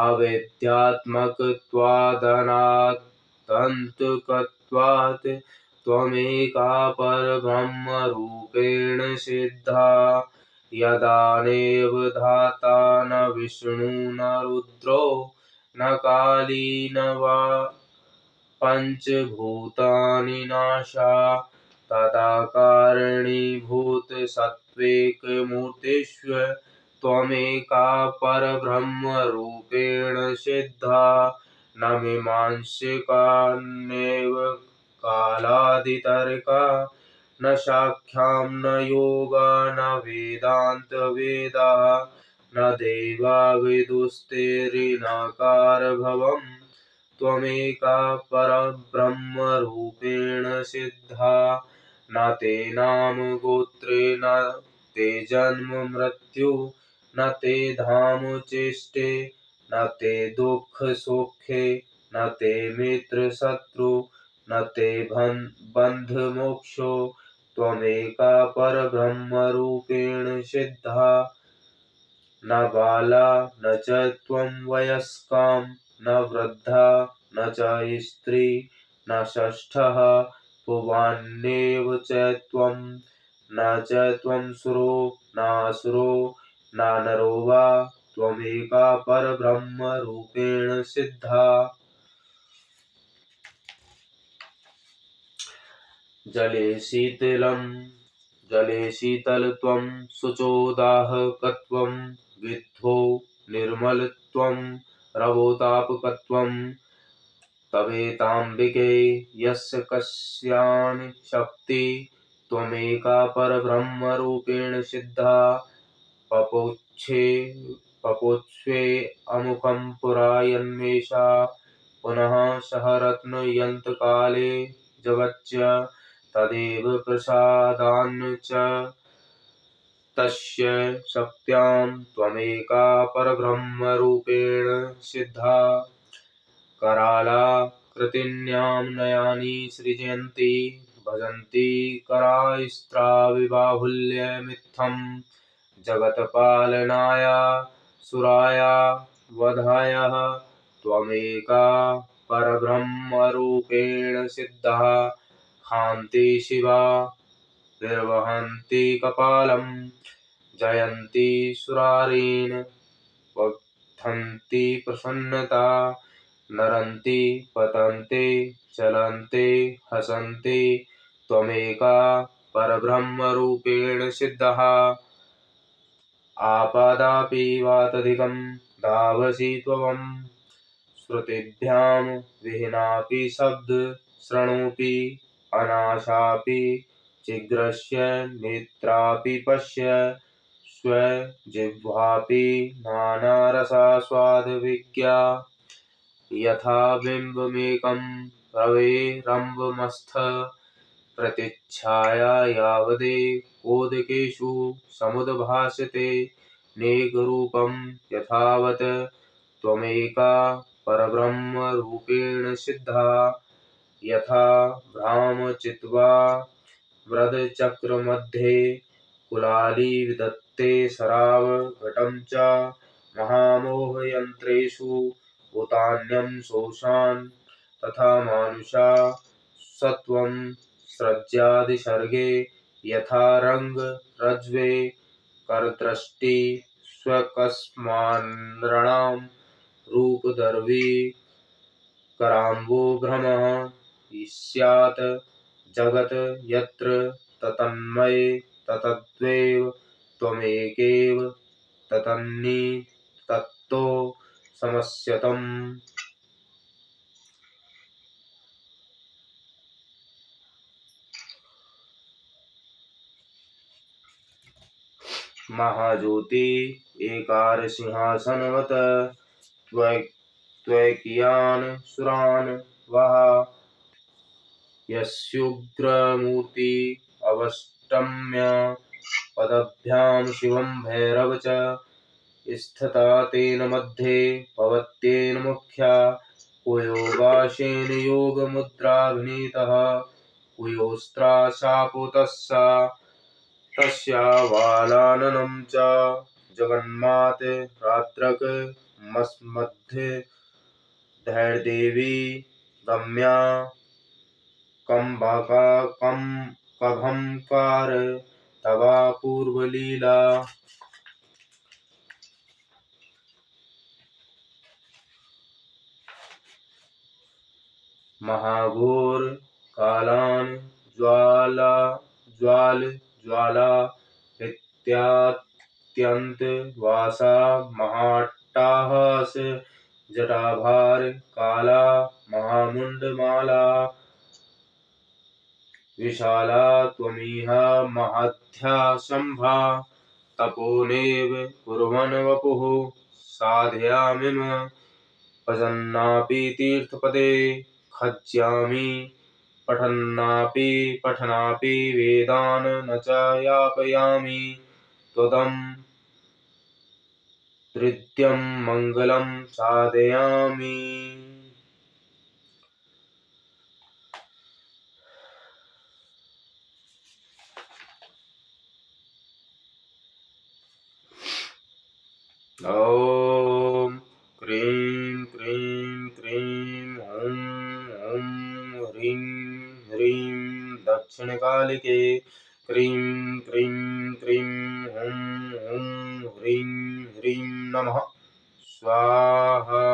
अविद्यात्मकत्वादनान्तकत्वात् त्वमेका परब्रह्मरूपेण सिद्धा यदानेव धाता न विष्णु न रुद्रो न काली न वा पंचभूतानि नाशा तदा कारणीभूतसत्त्वैकमूर्तिष्व त्वमेका परब्रह्मरूपेण सिद्धा न मीमांसका नैव कालादितर्का न साङ्ख्यं न योगा न वेदान्तवेदाः न देवा विदुस्तेरिणाकारभवम् त्वमेका परब्रह्मरूपेण सिद्धा न ते नाम गोत्रे न ते जन्म मृत्यु न ते धाम चेष्टे न ते दुःख सुखे न ते मित्र शत्रु न ते बन्ध मोक्षो त्वमेका परब्रह्मरूपेण सिद्धा न बाला न च त्वं वयस्काम् न वृद्धा न च स्त्री न षष्ठः पुमान्येव च त्वं न च त्वं सुरो नासुरो न नरो वा त्वमेका परब्रह्मरूपेण सिद्धा। जले शीतलत्वं शुचोदाहकत्वं विद्धो निर्मलत्वं रवोतापकत्वं तवेताम्बिके यस्य कस्यानि शक्ति त्वमेका परब्रह्मरूपेण सिद्धा। पपोच्छे अमुकं पुरायन्वेषा पुनः सह रत्नयन्तकाले जगच्च तदेव प्रसादान् च तस्य शक्त्यां त्वमेका परब्रह्मरूपेण सिद्धा। करालाकृतिन्यां नयानि सृजयन्ति भजन्ति करास्त्राविबाहुल्यमित्थं जगत्पालनाय सुराय वधाय त्वमेका परब्रह्मरूपेण सिद्धा। हान्ति शिवा निर्वहन्ति कपालं जयन्ति सुरारीन् वधन्ति प्रसन्नता नरन्ति पतन्ति चलन्ति हसन्ति त्वमेका परब्रह्मरूपेण सिद्धः। आपादापि वातधिकं धावसि त्वं श्रुतिभ्यां विहीनापि शब्दश्रृणोऽपि अनाशापि चिग्रस्य नेत्रापि पश्य स्वजिह्वापि नानारसास्वादविज्ञा यथा बिम्बमेकं रवेरम्बमस्थ प्रतिच्छाया यावदेकोदकेषु समुद्भासते नेकरूपं यथावत् त्वमेका परब्रह्मरूपेण सिद्धा। यथा भ्रामचित्वा व्रतचक्रमध्ये कुलालीविदत्ते शरावघटं च महामोहयन्त्रेषु भूतान्यं शोषान् तथा मानुषा सत्वं सृज्यादिसर्गे यथा रङ्गरज्ज्वे करदृष्टि स्वकस्मान्नृणां रूपदर्वी कराम्बुभ्रमः स्यात् जगत् यत्र तन्मये तत्तदेव त्वमेकेव तन्निधत्तो समस्यतम्। महाज्योति एकार सिंहासनवत् त्वैकियान् सुरान् वः यस्युग्रमूर्ति अवष्टम्य पदभ्यां शिवं भैरव च स्थिता तेन मध्ये भवत्येन मुख्या कुयोगाशेन योगमुद्राभिनीतः कुयोस्त्राशापो तस्या वालाननं च जगन्मात रात्रकमस्मद्ध धैर्यदेवी गम्या कभंकार तवा पूर्वलीला। महाघोर कालान ज्वाला इत्यात्यंत वासा महाट्टाहस जटाभार काला महामुंडमाला विशाला त्वमिह महद्या शंभा तपोनेव कुर्वन् वपुः साधयामिम भजन्नापि तीर्थपदे खज्यामि पठन्नापि वेदान् न च यापयामि त्वदं तृतीयं मङ्गलं साधयामि। ॐ क्रीं क्रीं दक्षिणकालिके क्रीं क्रीं क्रीं हुं हुं ह्रीं ह्रीं नमः स्वाहा।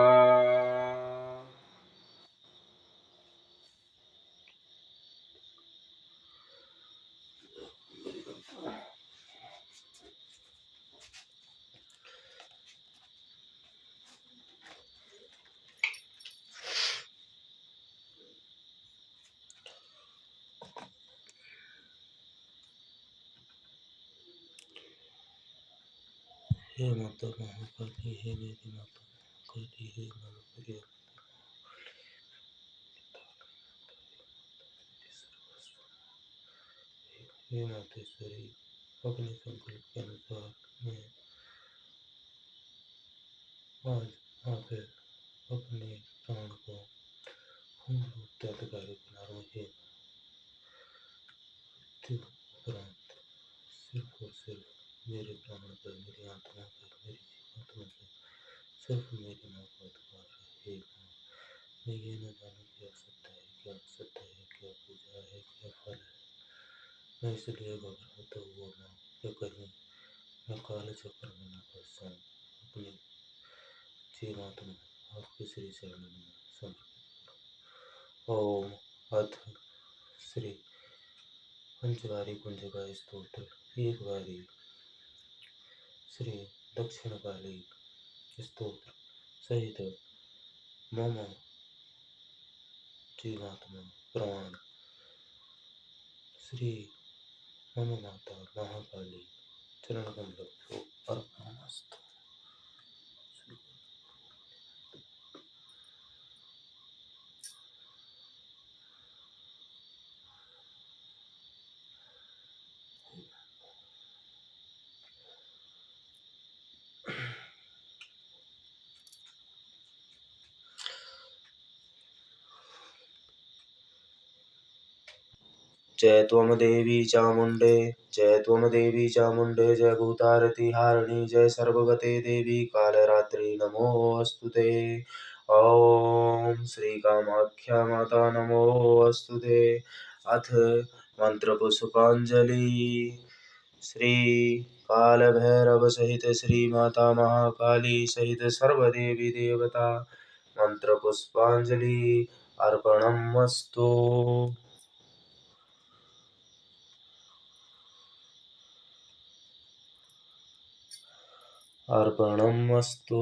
हे माता महाकाली, हे मेरी माता काली, हे मनोप्रिया, हे मातेश्वरी, अपने संकल्प के अनुसार मैं आज आप अपने प्राण को पूर्ण रूप त्यागकारी बना रहे हैं। उपरांत सिर्फ और सिर्फ मेरे प्राण पर, मेरी आत्मा पर, मेरी जीवात्मा पर सिर्फ मेरी माँ का अधिकार है। मैं ये न जानूं क्या सत्य है, क्या असत्य है, क्या पूजा है, क्या फल है। मैं इसलिए घबराता हुआ माँ क्या कहीं मैं काले चक्कर में न फंस जाऊं। अपनी जीवात्मा आपके श्री चरणों में समर्पित करूं। ओम अथ श्री पंचवारी कुंजगाय स्तोत्र एक बारी श्री दक्षिणकाली स्तोत्र सहित मम जीवात्मा प्राण श्री मम माता महाकाली चरण कमलों अर्पणमस्तु। जय त्वं देवी चामुण्डे, जय त्वं देवी चामुण्डे, जय भूतारति हारिणी, जय सर्वगते देवी कालरात्रि नमोऽस्तुते। ॐ श्री कामाख्या माता नमोऽस्तुते। अथ मंत्रपुष्पांजलि। श्री काल भैरव सहित श्री माता महाकाली सहित सर्वदेवी देवता मंत्रपुष्पांजलि अर्पणमस्तु। अर्पणमस्तु।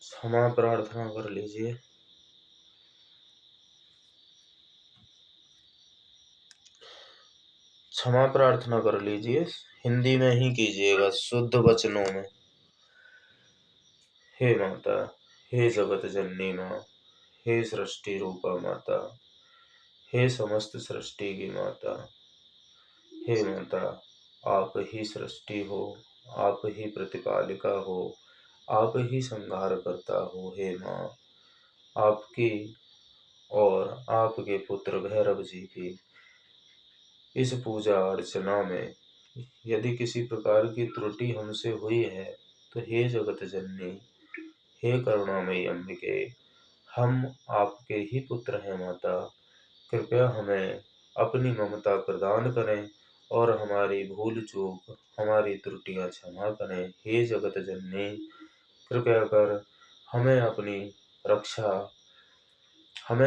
क्षमा प्रार्थना कर लीजिए। क्षमा प्रार्थना कर लीजिए, हिंदी में ही कीजिएगा, शुद्ध वचनों में। हे माता, हे जगत जननी माँ, हे सृष्टि रूपा माता, हे समस्त सृष्टि की माता, हे माता, आप ही सृष्टि हो, आप ही प्रतिपालिका हो, आप ही संहार करता हो। हे माँ, आपकी और आपके पुत्र भैरव जी की इस पूजा अर्चना में यदि किसी प्रकार की त्रुटि हमसे हुई है तो हे जगत जननी, हे करुणामयी अंबिके, हम आपके ही पुत्र हैं माता। कृपया हमें अपनी ममता प्रदान करें और हमारी भूल चूक, हमारी त्रुटियां क्षमा करें। हे जगत जननी, कृपया कर हमें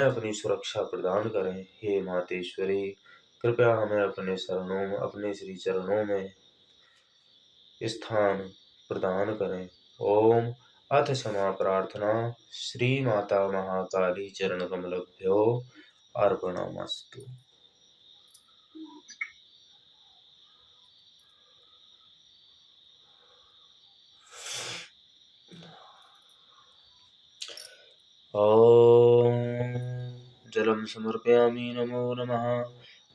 अपनी सुरक्षा प्रदान करें। हे मातेश्वरी, कृपया हमें अपने श्री चरणों में स्थान प्रदान करें। ओम अथ क्षमा प्रार्थना श्री माता महाकाली चरण कमलभ्यो अर्पणमस्तु। ॐ जलं समर्पयामि नमो नमः।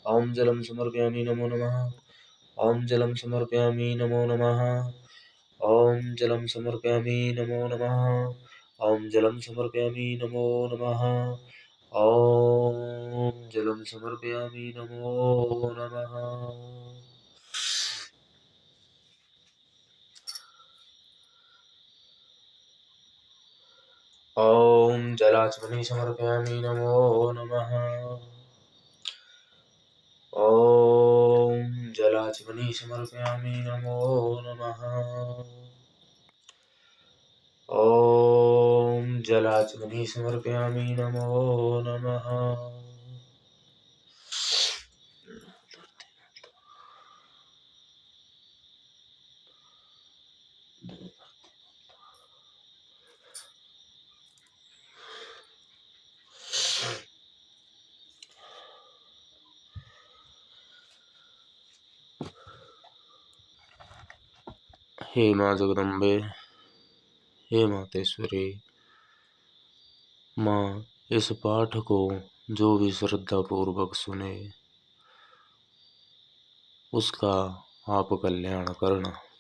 ॐ जलं समर्पयामि नमो नमः। ॐ जलं समर्पयामि नमो नमः। ॐ जलं समर्पयामि नमो नमः। ॐ जलं समर्पयामि नमो नमः। ॐ जलं समर्पयामि नमो नमः। ॐ जलाचमनी समर्पयामि नमो नमः। ॐ जलाचमनी समर्पयामि नमो नमः। ॐ जलाचमनी समर्पयामि नमो नमः। हे माँ जगदम्बे, हे मातेश्वरी, माँ इस पाठ को जो भी श्रद्धा पूर्वक सुने उसका आप कल्याण करना।